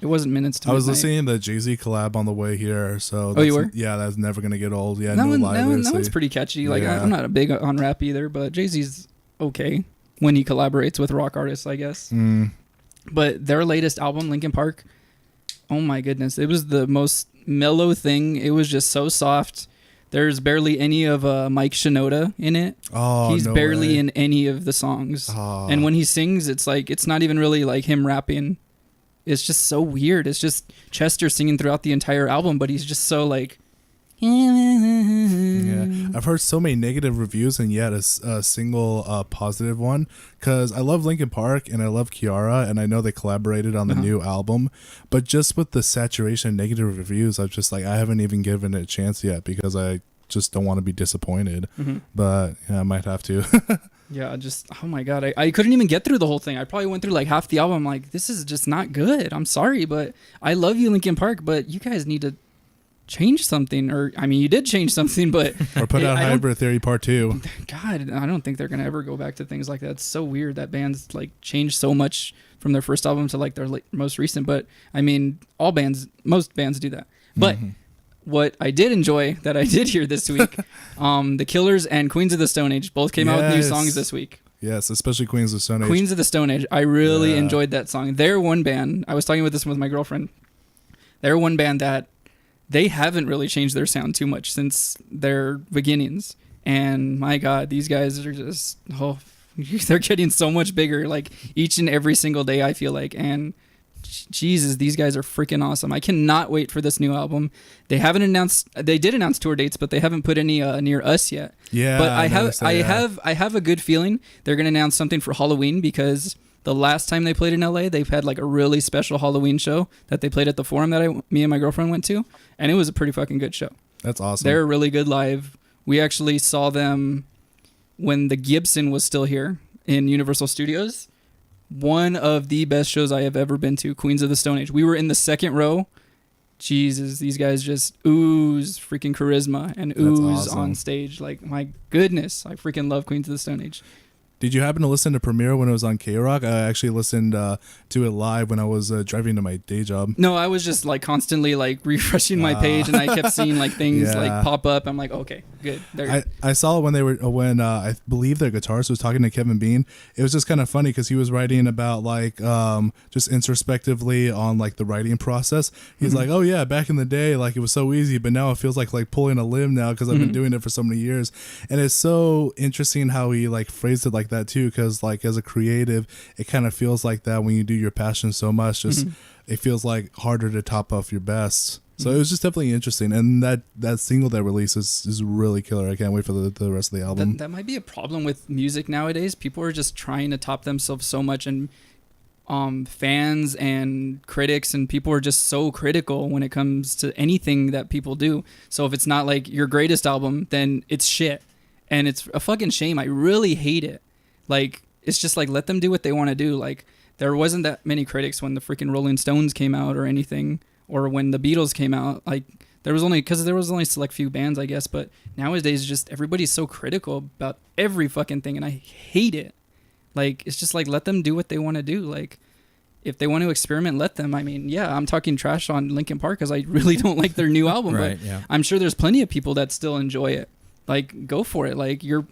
It wasn't Minutes to I was Midnight. listening to the Jay-Z collab on the way here, so Oh, you that's- were? Yeah, that's never gonna get old. Yeah, that no one, lie. that one's seriously. pretty catchy. Like, Yeah. I'm not a big on rap either, but Jay-Z's okay when he collaborates with rock artists, I guess. Mm. But their latest album, Linkin Park, oh my goodness, it was the most mellow thing. It was just so soft. There's barely any of Mike Shinoda in it. Oh, He's no barely way. in any of the songs. Oh. And when he sings, it's like it's not even really like him rapping. It's just so weird. It's just Chester singing throughout the entire album, but he's just so like. Yeah, I've heard so many negative reviews and yet a single positive one, because I love Linkin Park and I love Kiara and I know they collaborated on the new album, but just with the saturation of negative reviews, I'm just like I haven't even given it a chance yet because I just don't want to be disappointed. Mhm. But yeah, I might have to. Yeah, just oh my God, I couldn't even get through the whole thing. I probably went through like half the album. I'm like, this is just not good. I'm sorry, but I love you, Linkin Park, but you guys need to change something. Or I mean, you did change something, but Or put out I don't- Hybrid Theory Part 2. God, I don't think they're gonna ever go back to things like that. It's so weird that bands like change so much from their first album to like their most recent. But I mean, most bands do that. But what I did enjoy that I did hear this week, The Killers and Queens of the Stone Age both came out with new Yes. songs this week. Yes, especially Queens of Stone Age. Queens of the Stone Age. I really Yeah. enjoyed that song. They're one band. I was talking about this with my girlfriend. They're one band that they haven't really changed their sound too much since their beginnings. And my God, these guys are just, they're getting so much bigger, like each and every single day, I feel like. And Jesus, these guys are freaking awesome. I cannot wait for this new album. They haven't announced, they did announce tour dates, but they haven't put any near us yet. Yeah, But noticed that, yeah. I have a good feeling they're going to announce something for Halloween, because the last time they played in LA, they've had like a really special Halloween show that they played at the Forum that me and my girlfriend went to, and it was a pretty fucking good show. That's awesome. They're really good live. We actually saw them when the Gibson was still here in Universal Studios. One of the best shows I have ever been to, Queens of the Stone Age. We were in the second row. Jesus, these guys just ooze freaking charisma and ooze awesome. on stage. Like, my goodness, I freaking love Queens of the Stone Age. Did you happen to listen to Premiere when it was on K-Rock? I actually listened to it live when I was driving to my day job. No, I was just like constantly like refreshing my page, and I kept seeing like things Yeah. like pop up. I'm like, okay, good. I saw it when I believe their guitarist was talking to Kevin Bean. It was just kind of funny because he was writing about like just introspectively on like the writing process. He's like, oh yeah, back in the day, like it was so easy, but now it feels like pulling a limb now because I've been doing it for so many years. And it's so interesting how he like phrased it like that too, because like as a creative, it kind of feels like that when you do your passion so much. Just it feels like harder to top off your best. So it was just definitely interesting, and that single that released is really killer. I can't wait for the rest of the album. That might be a problem with music nowadays. People are just trying to top themselves so much, and fans and critics and people are just so critical when it comes to anything that people do. So if it's not like your greatest album, then it's shit, and it's a fucking shame. I really hate it. Like, it's just like, let them do what they want to do. Like, there wasn't that many critics when the freaking Rolling Stones came out or anything, or when the Beatles came out. Like, there was only select few bands, I guess, but nowadays just everybody's so critical about every fucking thing, and I hate it. Like, it's just like, let them do what they want to do. Like, if they want to experiment, let them. I mean, yeah, I'm talking trash on Linkin Park because I really don't like their new album, Right, but yeah. I'm sure there's plenty of people that still enjoy it. Like, go for it. Like, you're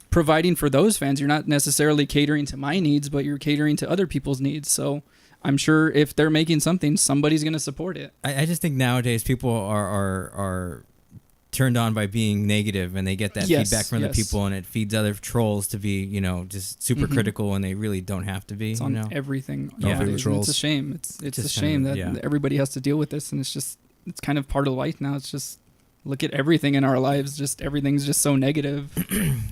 providing for those fans. You're not necessarily catering to my needs, but you're catering to other people's needs. So I'm sure if they're making something, somebody's going to support it. I just think nowadays people are turned on by being negative, and they get that Yes, feedback from yes. the people, and it feeds other trolls to be, just super critical, and they really don't have to be. It's on everything. Yeah. nowadays, and Trolls. It's a shame. It's a Just shame kind that of, yeah. everybody has to deal with this, and it's kind of part of life now. It's just, look at everything in our lives. Just everything's just so negative.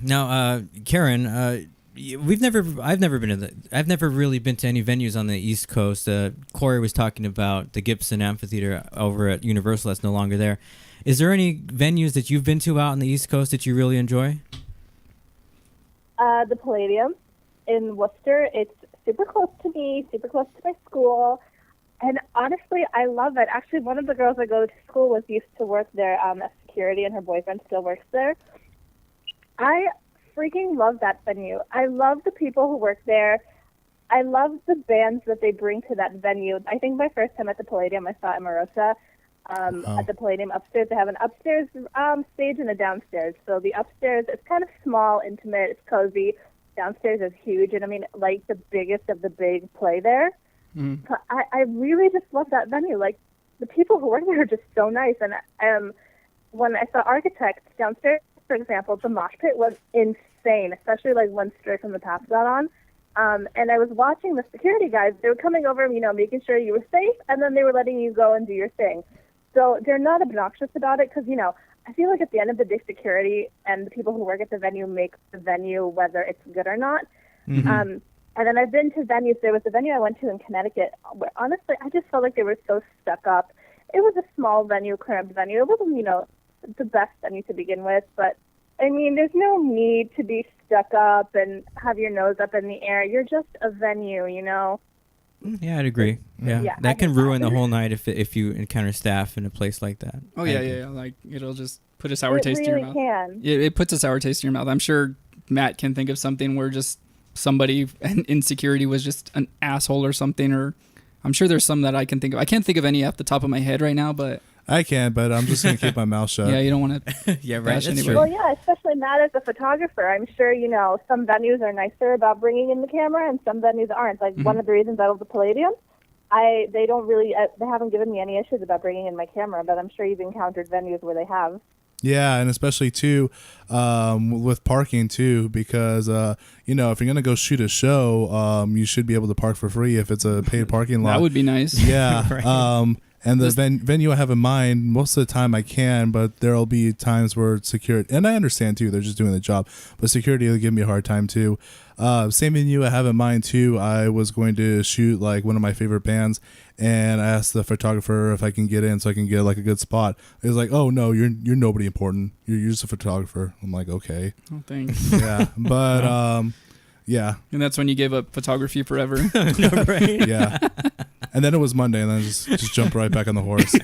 Now, Karen, I've never really been to any venues on the East Coast. Corey was talking about the Gibson Amphitheater over at Universal that's no longer there. Is there any venues that you've been to out on the East Coast that you really enjoy? The Palladium in Worcester. It's super close to me, super close to my school. And honestly, I love it. Actually, one of the girls I go to school with used to work there as security, and her boyfriend still works there. I freaking love that venue. I love the people who work there. I love the bands that they bring to that venue. I think my first time at the Palladium, I saw Emarosa. At the Palladium upstairs, they have an upstairs stage and a downstairs. So the upstairs, it's kind of small, intimate, it's cozy. Downstairs is huge, and I mean, like, the biggest of the big play there. So I really just love that venue. Like, the people who work there are just so nice. And when I saw Architects downstairs, for example, the mosh pit was insane, especially like when Stray from the Past got on. And I was watching the security guys. They were coming over, making sure you were safe, and then they were letting you go and do your thing. So they're not obnoxious about it because, I feel like at the end of the day, security and the people who work at the venue make the venue, whether it's good or not. And then I've been to venues. There was a venue I went to in Connecticut where, honestly, I just felt like they were so stuck up. It was a small venue, cramped venue. It wasn't, the best venue to begin with. But, I mean, there's no need to be stuck up and have your nose up in the air. You're just a venue, Yeah, I'd agree. Yeah, Yeah, I that can get that. ruin the whole night if you encounter staff in a place like that. Oh, I yeah, agree. yeah. Like, it'll just put a sour It taste in really your mouth. can. It puts a sour taste in your mouth. I'm sure Matt can think of something where just somebody in security was just an asshole or something, or I'm sure there's some that I can think of. I can't think of any off the top of my head right now, but I can, but I'm just gonna keep my mouth shut. Yeah, you don't want to. Yeah, right. Bash That's anybody. true. Well, yeah, especially not as a photographer. I'm sure, some venues are nicer about bringing in the camera and some venues aren't. Like, one of the reasons I love the Palladium, they haven't given me any issues about bringing in my camera, but I'm sure you've encountered venues where they have. Yeah, and especially too with parking too, because if you're gonna go shoot a show, you should be able to park for free if it's a paid parking lot. That would be nice. Yeah. Right. And the venue I have in mind, most of the time I can, but there'll be times where security, and I understand too, they're just doing the job, but security will give me a hard time too. Same venue I have in mind too. I was going to shoot like one of my favorite bands, and I asked the photographer if I can get in so I can get like a good spot. He was like, "Oh no, you're nobody important. You're just a photographer." I'm like, "Okay." Oh, thanks. Yeah, but yeah, And that's when you gave up photography forever. Right? yeah. And then it was Monday, and then just jumped right back on the horse.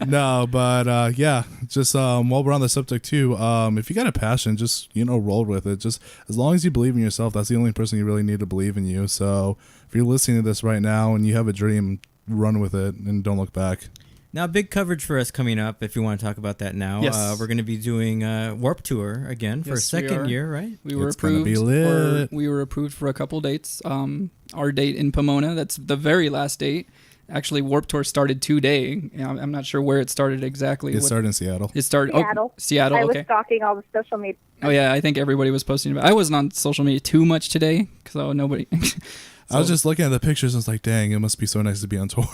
No, but yeah, just while we're on the subject too, if you got a passion, just roll with it. Just as long as you believe in yourself, that's the only person you really need to believe in you. So if you're listening to this right now and you have a dream, run with it and don't look back. Now, big coverage for us coming up, if you want to talk about that now. Yes. We're going to be doing Warp Tour again for a Yes, we second are. year, right? We were It's gonna approved. be lit. We were approved for a couple dates. Our date in Pomona, that's the very last date. Actually, Warp Tour started today. I'm not sure where it started exactly. It started in Seattle. It started Seattle. Seattle. I was Okay. stalking all the social media. Oh yeah, I think everybody was posting about. I wasn't on social media too much today, so nobody. I was just looking at the pictures and was like, dang, it must be so nice to be on tour.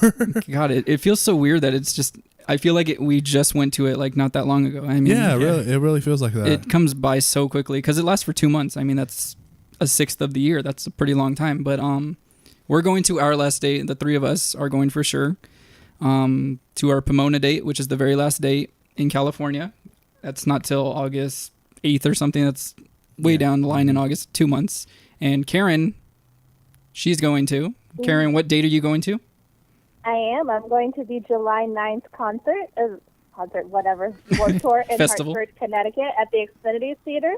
God, it feels so weird that it's just. I feel like we just went to it like not that long ago. I mean, Yeah, really, it really feels like that. it comes by so quickly because it lasts for 2 months. I mean, that's a sixth of the year. That's a pretty long time. But we're going to our last date. The three of us are going for sure. To our Pomona date, which is the very last date in California. That's not till August 8th or something. That's way down the line in August, 2 months. And Karen, she's going to. Karen, what date are you going to? I am. I'm going to the July 9th whatever, Warped Tour in Festival. Hartford, Connecticut at the Xfinity Theater.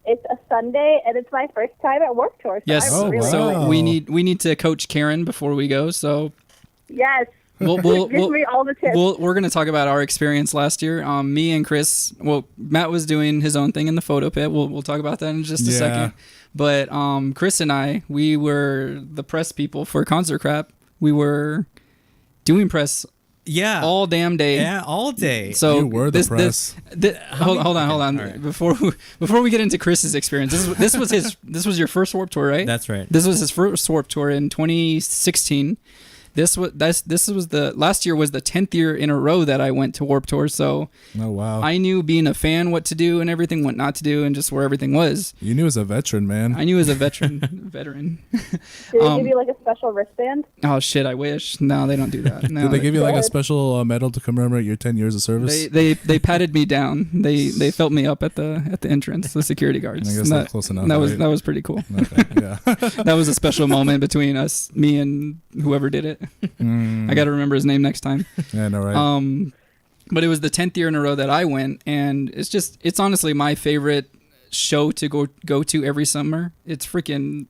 It's a Sunday, and it's my first time at Warped Tour. So Yes. I'm Oh, really So wow. we need to coach Karen before we go. So Yes. we'll Give me all the tips. we're going to talk about our experience last year. Me and Chris. Well, Matt was doing his own thing in the photo pit. We'll talk about that in just a Yeah. second. But Chris and I, we were the press people for Concert Crap. We were doing press Yeah. all damn day. Yeah, all day. So You were the press. Hold on. All right. Before we get into Chris's experience, this was your first Warped Tour, right? That's right. This was his first Warped Tour in 2016. This was the last year was the 10th year in a row that I went to Warped Tour. So Oh, wow. I knew being a fan what to do and everything, what not to do, and just where everything was. You knew as a veteran, man. I knew as a veteran. Did they give you like a special wristband? Oh shit! I wish. No, they don't do that. No, Did they give you like a Good. special medal to commemorate your 10 years of service? They patted me down. They felt me up at the entrance. The security guards. I guess And that's close enough. That was right? that was pretty cool. Okay, yeah. That was a special moment between us, me and whoever did it. I got to remember his name next time. Yeah, no, right. But it was the 10th year in a row that I went, and it's honestly my favorite show to go to every summer. It's freaking,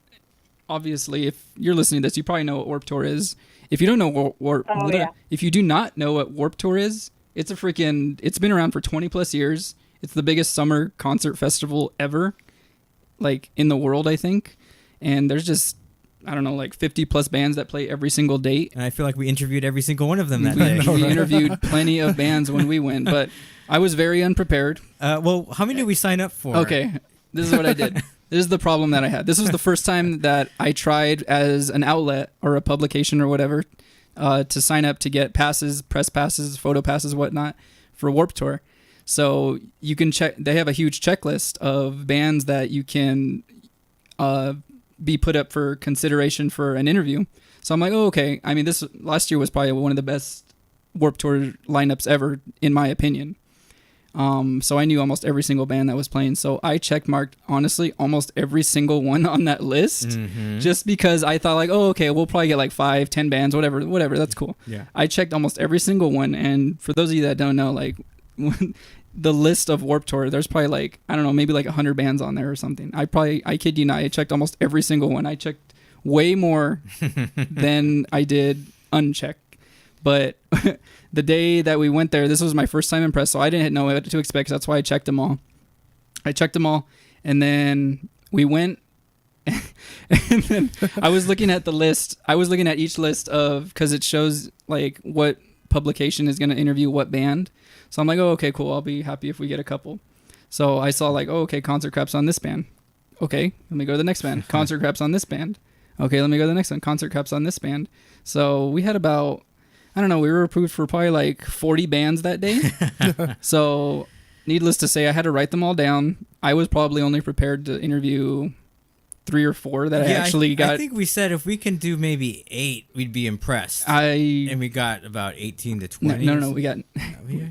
obviously, if you're listening to this, you probably know what Warped Tour is. If you don't know Yeah. if you do not know what Warped Tour is, it's been around for 20 plus years. It's the biggest summer concert festival ever, like in the world, I think. And there's just, I don't know, like 50 plus bands that play every single date. And I feel like we interviewed every single one of them that We, day. we interviewed plenty of bands when we went, but I was very unprepared. Well, how many did we sign up for? Okay, this is what I did. This is the problem that I had. This was the first time that I tried as an outlet or a publication or whatever to sign up to get passes, press passes, photo passes, whatnot for Warped Tour. So you can check. They have a huge checklist of bands that you can be put up for consideration for an interview. So I'm like, oh, okay. I mean, this last year was probably one of the best Warped Tour lineups ever, in my opinion. So I knew almost every single band that was playing. So I check marked, honestly, almost every single one on that list, just because I thought like, oh, okay, we'll probably get like 5-10 bands, whatever, that's cool. Yeah. I checked almost every single one. And for those of you that don't know, like the list of Warped Tour, there's probably like, I don't know, maybe like 100 bands on there or something. I kid you not, I checked almost every single one. I checked way more than I did uncheck. But the day that we went there, this was my first time in press, so I didn't know what to expect. That's why I checked them all. And then we went. And then I was looking at the list. I was looking at each list because it shows like what publication is going to interview what band. So I'm like, oh, okay, cool. I'll be happy if we get a couple. So I saw like, oh, okay, Concert Craps on this band. Okay, let me go to the next band. Concert Craps on this band. Okay, let me go to the next one. Concert Craps on this band. So we had about, I don't know, we were approved for probably like 40 bands that day. So needless to say, I had to write them all down. I was probably only prepared to interview 3 or 4 that I actually got. I think we said if we can do maybe 8, we'd be impressed. And we got about 18 to 20. No. We got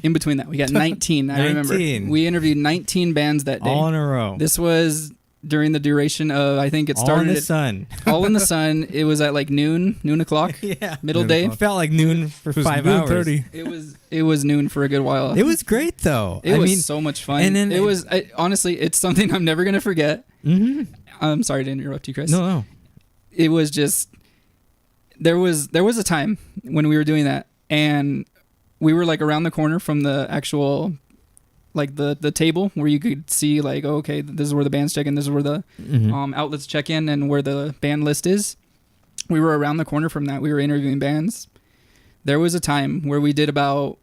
in between that. We got 19. I remember we interviewed 19 bands that day, all in a row. This was during the duration of, I think it started all in the sun. All in the sun. It was at like noon o'clock. Yeah, middle day. It felt like noon for 5 hours. 30. It was noon for a good while. It was great though. It was so much fun. And then honestly, it's something I'm never gonna forget. Mm-hmm. I'm sorry to interrupt you, Chris. No. It was just there was a time when we were doing that, and we were like around the corner from the actual like the table where you could see like, oh, okay, this is where the band's check in, this is where the outlets check in, and where the band list is. We were around the corner from that. We were interviewing bands. There was a time where we did about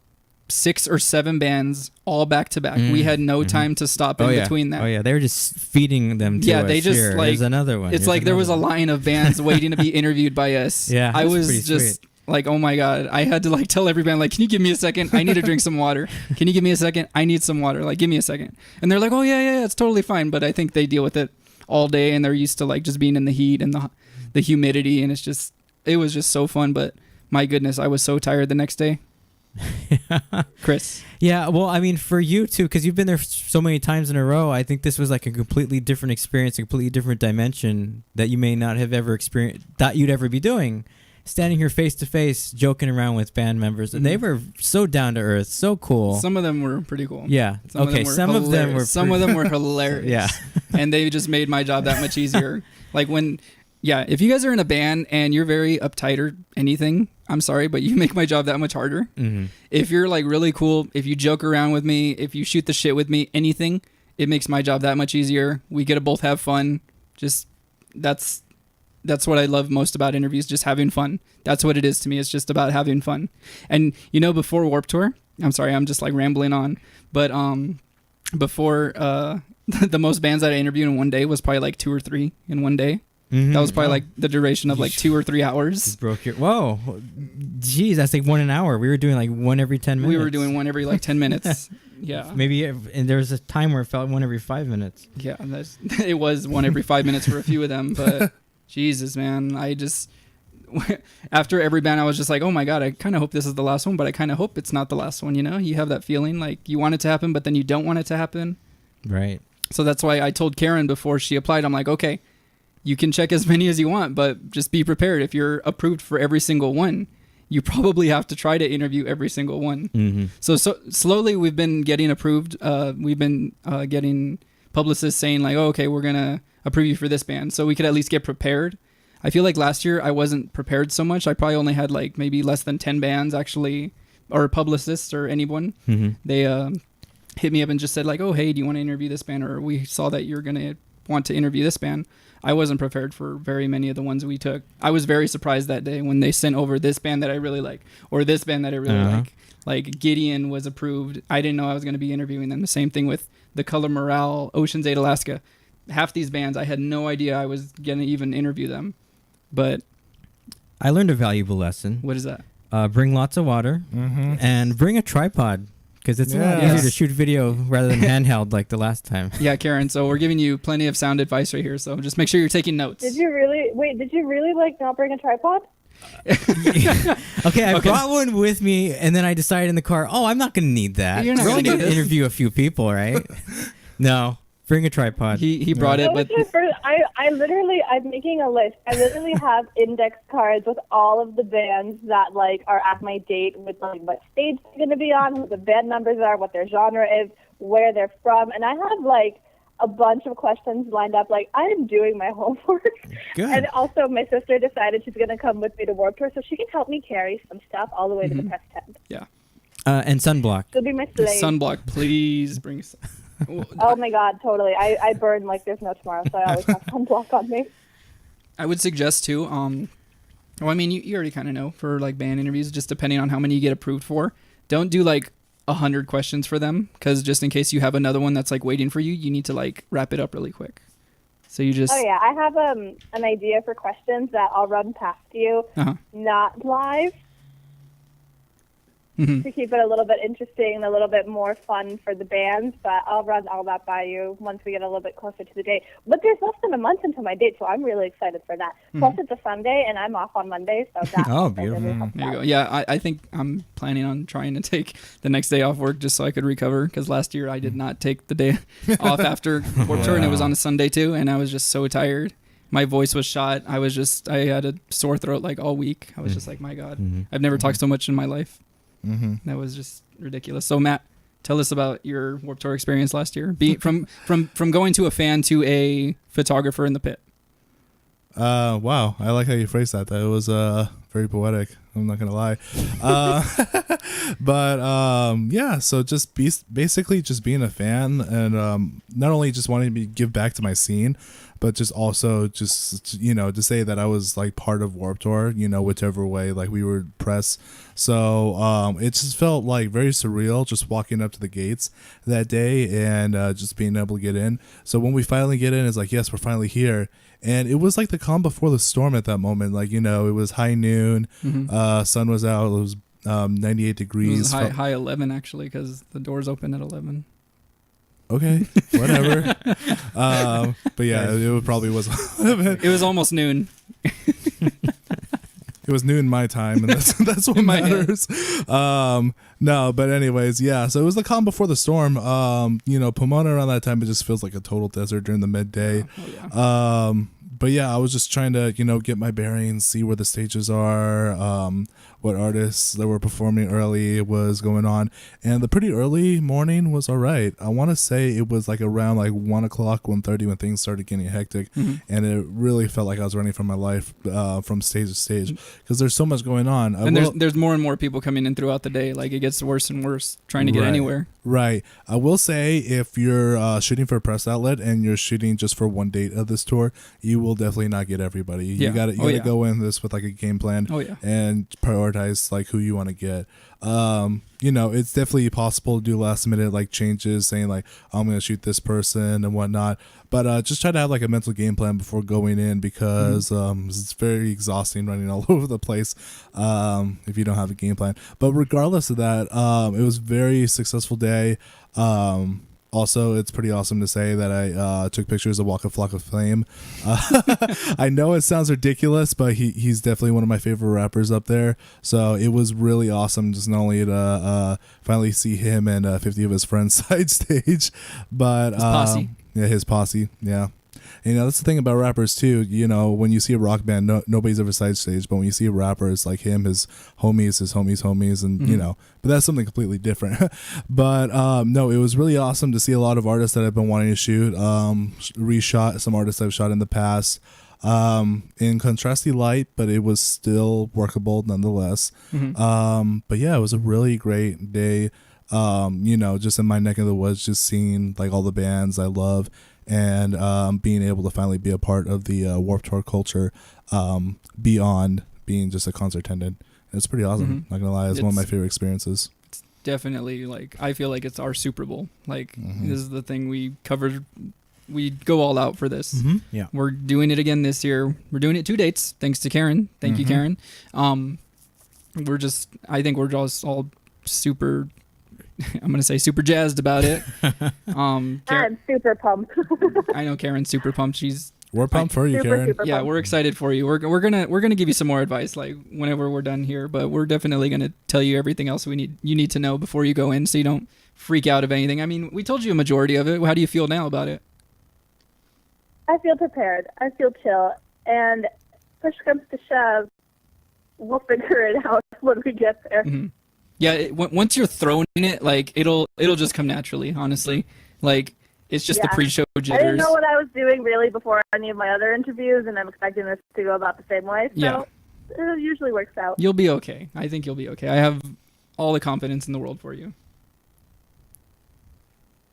6 or 7 bands all back to back. We had no time to stop in between that. Oh yeah, they were just feeding them to us. They just Here, like, there's another one. It's like there was a line of bands waiting to be interviewed by us. Yeah, I was just sweet. like, oh my God. I had to like tell every band, like, can you give me a second? I need to drink some water. Can you give me a second? I need some water. Like, give me a second. And they're like, oh yeah, it's totally fine. But I think they deal with it all day, and they're used to like just being in the heat and the humidity, and it was just so fun. But my goodness, I was so tired the next day. Chris. Yeah, well, I mean, for you too, because you've been there so many times in a row, I think this was like a completely different experience, a completely different dimension that you may not have ever experienced, thought you'd ever be doing. Standing here face to face, joking around with band members, and they were so down to earth, so cool. Some of them were pretty cool. Yeah. Some of them were hilarious. Yeah. And they just made my job that much easier. Like if you guys are in a band and you're very uptight or anything, I'm sorry, but you make my job that much harder. Mm-hmm. If you're like really cool, if you joke around with me, if you shoot the shit with me, anything, it makes my job that much easier. We get to both have fun. Just that's what I love most about interviews, just having fun. That's what it is to me. It's just about having fun. And before Warped Tour, I'm sorry, I'm just like rambling on, but before the most bands that I interviewed in one day was probably like 2 or 3 in one day. Mm-hmm. That was probably like the duration of like 2 or 3 hours. Whoa, geez, that's like 1 an hour. We were doing like 1 every 10 minutes. We were doing 1 every like 10 minutes. Yeah, maybe, and there was a time where it felt 1 every 5 minutes. Yeah, it was 1 every 5 minutes for a few of them, but Jesus, man, I just after every band I was just like, oh my God, I kind of hope this is the last one, but I kind of hope it's not the last one. You have that feeling like you want it to happen, but then you don't want it to happen. Right. So that's why I told Karen before she applied, I'm like, okay, you can check as many as you want, but just be prepared. If you're approved for every single one, you probably have to try to interview every single one. Mm-hmm. So slowly we've been getting approved. We've been getting publicists saying like, oh, okay, we're going to approve you for this band. So we could at least get prepared. I feel like last year I wasn't prepared so much. I probably only had like maybe less than 10 bands actually, or publicists or anyone. Mm-hmm. They hit me up and just said like, oh, hey, do you want to interview this band? Or we saw that you're going to want to interview this band. I wasn't prepared for very many of the ones we took. I was very surprised that day when they sent over this band that I really like, or this band that I really like. Like Gideon was approved. I didn't know I was going to be interviewing them. The same thing with The Color Morale, Ocean's 8 Alaska. Half these bands, I had no idea I was going to even interview them. But I learned a valuable lesson. What is that? Bring lots of water and bring a tripod. Because it's a lot easier to shoot video rather than handheld like the last time. Yeah, Karen. So we're giving you plenty of sound advice right here. So just make sure you're taking notes. Did you really like not bring a tripod? Okay, I brought one with me, and then I decided in the car, I'm not going to need that. You're not going to interview a few people, right? No. Bring a tripod. He brought it, but I'm making a list. I literally have index cards with all of the bands that like are at my date with like what stage they're going to be on, who the band members are, what their genre is, where they're from, and I have like a bunch of questions lined up. Like, I am doing my homework. Good. And also, my sister decided she's going to come with me to Warped Tour so she can help me carry some stuff all the way to the press tent. Yeah. And sunblock. She'll be my slave. Sunblock, please bring. Oh my God, totally. I burn like there's no tomorrow, so I always have sunblock on me. I would suggest too. Well, I mean, you already kind of know for like band interviews, just depending on how many you get approved for. Don't do like 100 questions for them, because just in case you have another one that's like waiting for you, you need to like wrap it up really quick. So you just. Oh yeah, I have an idea for questions that I'll run past you, not live. To keep it a little bit interesting and a little bit more fun for the bands, but I'll run all that by you once we get a little bit closer to the date. But there's less than a month until my date, so I'm really excited for that. Plus, it's a Sunday, and I'm off on Monday, so that Oh, beautiful. really helps There you out. go. Yeah, I think I'm planning on trying to take the next day off work just so I could recover, because last year I did not take the day off after Warped Tour, and it was on a Sunday too, and I was just so tired. My voice was shot. I had a sore throat like all week. I was just like, my God, I've never talked so much in my life. That was just ridiculous. So Matt, tell us about your Warped Tour experience last year. From going to a fan to a photographer in the pit. Wow, I like how you phrased that. That was very poetic. I'm not gonna lie. But yeah, so just basically just being a fan, and not only just wanting to give back to my scene, but just also just to say that I was like part of Warped Tour, whichever way like we were press. So it just felt like very surreal just walking up to the gates that day and just being able to get in. So when we finally get in, it's like, yes, we're finally here. And it was like the calm before the storm at that moment. Like, it was high noon, sun was out, it was 98 degrees. It was high 11 actually, because the doors open at 11. Okay, whatever. But yeah, it probably was. It was almost noon. It was noon my time, and that's what matters. No, but anyways, yeah. So it was the calm before the storm. Pomona around that time, it just feels like a total desert during the midday. Oh, yeah. But yeah, I was just trying to get my bearings, see where the stages are, what artists that were performing early was going on, and the pretty early morning was all right. I want to say it was like around like 1 o'clock, 1:30 when things started getting hectic, and it really felt like I was running for my life from stage to stage, because there's so much going on. And there's more and more people coming in throughout the day. Like, it gets worse and worse trying to get anywhere. Right. I will say, if you're shooting for a press outlet and you're shooting just for one date of this tour, you will definitely not get everybody. You gotta go in this with like a game plan and prioritize like who you want to get. It's definitely possible to do last minute like changes, saying like, I'm gonna shoot this person and whatnot, but just try to have like a mental game plan before going in, because it's very exhausting running all over the place if you don't have a game plan. But regardless of that, it was a very successful day. Also, it's pretty awesome to say that I took pictures of Waka Flocka Flame. I know it sounds ridiculous, but he's definitely one of my favorite rappers up there. So it was really awesome just not only to finally see him and 50 of his friends side stage, but his posse. His posse. Yeah. That's the thing about rappers too. When you see a rock band, nobody's ever side stage, but when you see a rapper, it's like him, his homies, and but that's something completely different. But no, it was really awesome to see a lot of artists that I've been wanting to shoot. Reshot some artists I've shot in the past in contrasty light, but it was still workable nonetheless. But yeah, it was a really great day. Just in my neck of the woods, just seeing like all the bands I love, and being able to finally be a part of the Warped Tour culture beyond being just a concert attendant. It's pretty awesome. Not gonna lie, it's one of my favorite experiences. It's definitely like, I feel like it's our Super Bowl. Like, this is the thing we covered. We go all out for this. Yeah, we're doing it again this year. We're doing it 2 dates, thanks to Karen. Thank you, Karen. I think we're just all super. I'm gonna say super jazzed about it. I'm super pumped. I know Karen's super pumped. We're pumped for you, Karen. Super Yeah, pumped. we're excited for you. We're gonna give you some more advice like whenever we're done here, but we're definitely gonna tell you everything else you need to know before you go in, so you don't freak out of anything. I mean, we told you a majority of it. How do you feel now about it? I feel prepared. I feel chill, and push comes to shove, we'll figure it out when we get there. Yeah, once you're throwing it, like it'll just come naturally. Honestly, like It's just the Yeah. pre-show I didn't jitters. know what I was doing really before any of my other interviews, and I'm expecting this to go about the same way. So Yeah. it usually works out. You'll be okay. I think you'll be okay. I have all the confidence in the world for you.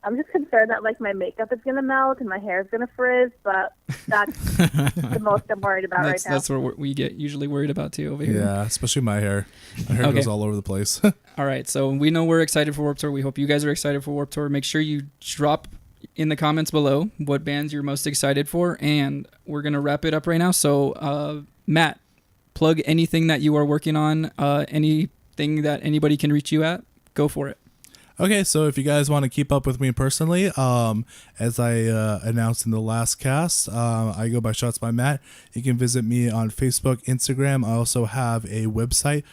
I'm just concerned that like my makeup is gonna melt and my hair is gonna frizz, but that's the most I'm worried about right now. That's what we get usually worried about too over here. Yeah, especially my hair. My hair Okay. goes all over the place. All right, so we know we're excited for Warped Tour. We hope you guys are excited for Warped Tour. Make sure you drop in the comments below what bands you're most excited for, and we're gonna wrap it up right now. So, Matt, plug anything that you are working on, anything that anybody can reach you at. Go for it. Okay, so if you guys want to keep up with me personally, as I announced in the last cast, I go by Shots by Matt. You can visit me on Facebook, Instagram. I also have a website,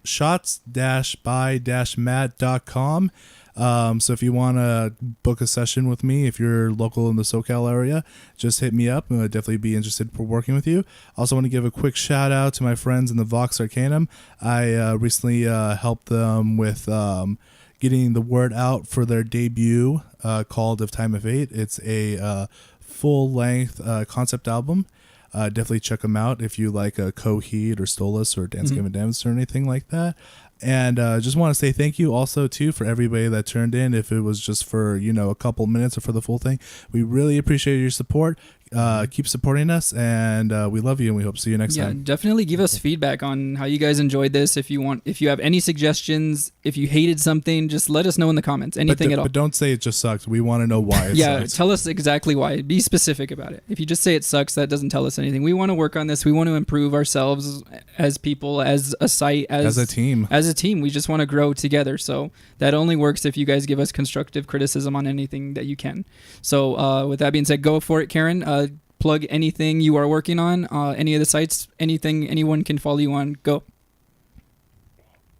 shots-by-matt.com. So if you want to book a session with me, if you're local in the SoCal area, just hit me up. I'd definitely be interested for working with you. Also want to give a quick shout out to my friends in the Vox Arcanum. I recently helped them with getting the word out for their debut called Of Time of Eight. It's a full-length concept album. Definitely check them out if you like Coheed or Stolas or Dance Gavin Dance or anything like that. And just want to say thank you also too for everybody that turned in. If it was just for a couple minutes or for the full thing, we really appreciate your support. Keep supporting us, and we love you, and we hope to see you next Yeah, time. definitely give us feedback on how you guys enjoyed this. If you have any suggestions, if you hated something, just let us know in the comments. Anything at all. But don't say it just sucked. We want to know why it Yeah, sucks. tell us exactly why. Be specific about it. If you just say it sucks, that doesn't tell us anything. We want to work on this. We want to improve ourselves as people, as a site, As a team. As a team, we just want to grow together. So that only works if you guys give us constructive criticism on anything that you can. So with that being said, go for it, Karen. Plug anything you are working on, any of the sites, anything anyone can follow you on. Go.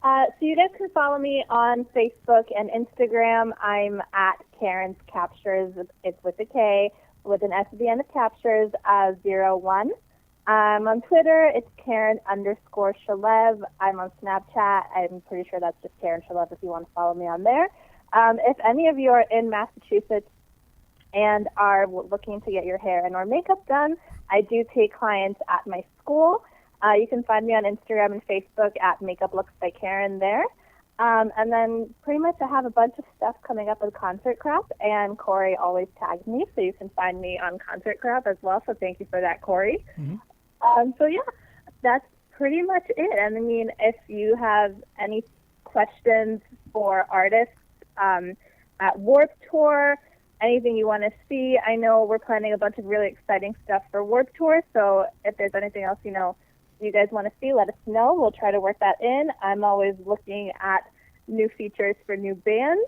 So you guys can follow me on Facebook and Instagram. I'm at Karen's Captures. It's with a K, with an S at the end of Captures, 01. On Twitter, it's Karen_Shalev. I'm on Snapchat. I'm pretty sure that's just Karen Shalev if you want to follow me on there. If any of you are in Massachusetts and are looking to get your hair and or makeup done, I do take clients at my school. You can find me on Instagram and Facebook at Makeup Looks by Karen there. And then pretty much I have a bunch of stuff coming up with Concert Crap, and Corey always tags me, so you can find me on Concert Crap as well, so thank you for that, Corey. So yeah, that's pretty much it. And I mean, if you have any questions for artists at Warped Tour, anything you want to see, I know we're planning a bunch of really exciting stuff for Warped Tour, so if there's anything else you guys want to see, let us know. We'll try to work that in. I'm always looking at new features for new bands.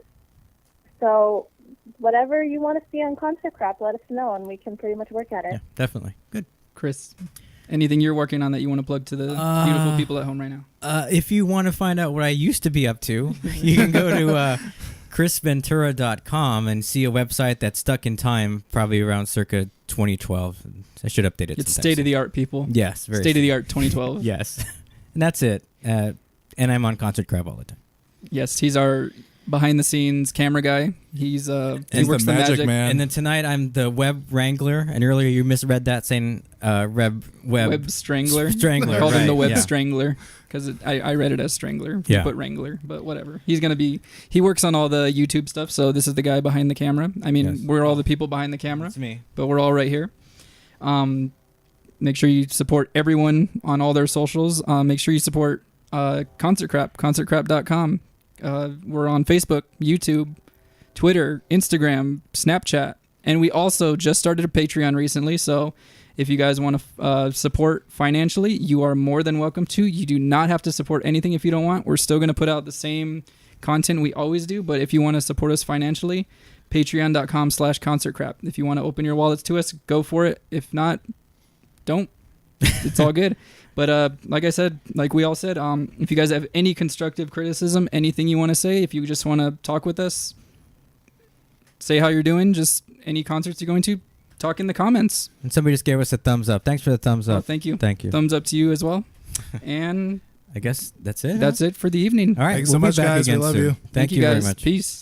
So whatever you want to see on Concert Crap, let us know, and we can pretty much work at it. Yeah, definitely. Good. Chris, anything you're working on that you want to plug to the beautiful people at home right now? If you want to find out what I used to be up to, you can go to chrisventura.com and see a website that's stuck in time, probably around circa 2012. I should update it. It's sometime state of soon. the art, people. Yes, very State of the art 2012. Yes, and that's it. And I'm on Concert Crab all the time. Yes, he's our behind the scenes camera guy. He's he He's works the magic man. And then tonight I'm the web wrangler. And earlier you misread that, saying Web strangler. strangler. Called him the right, web yeah. strangler because I read it as strangler. Yeah. But wrangler, but whatever. He works on all the YouTube stuff. So this is the guy behind the camera. I mean, Yes. we're all the people behind the camera, That's me. but we're all right here. Make sure you support everyone on all their socials. Make sure you support Concert Crap, concertcrap.com. We're on Facebook, YouTube, Twitter, Instagram, Snapchat, and we also just started a Patreon recently. So if you guys want to support financially, you are more than welcome to. You do not have to support anything if you don't want. We're still going to put out the same content we always do, but if you want to support us financially, patreon.com/concertcrap. If you want to open your wallets to us, go for it. If not, don't. It's all good. But like I said, like we all said, if you guys have any constructive criticism, anything you want to say, if you just want to talk with us, say how you're doing, just any concerts you're going to, talk in the comments. And somebody just gave us a thumbs up. Thanks for the thumbs Oh, up. thank you. Thank you. Thumbs up to you as well. And I guess that's it. that's it for the evening. All right. Thanks we'll so be much, back guys. We again love soon. you. Thank you guys. very much. Peace.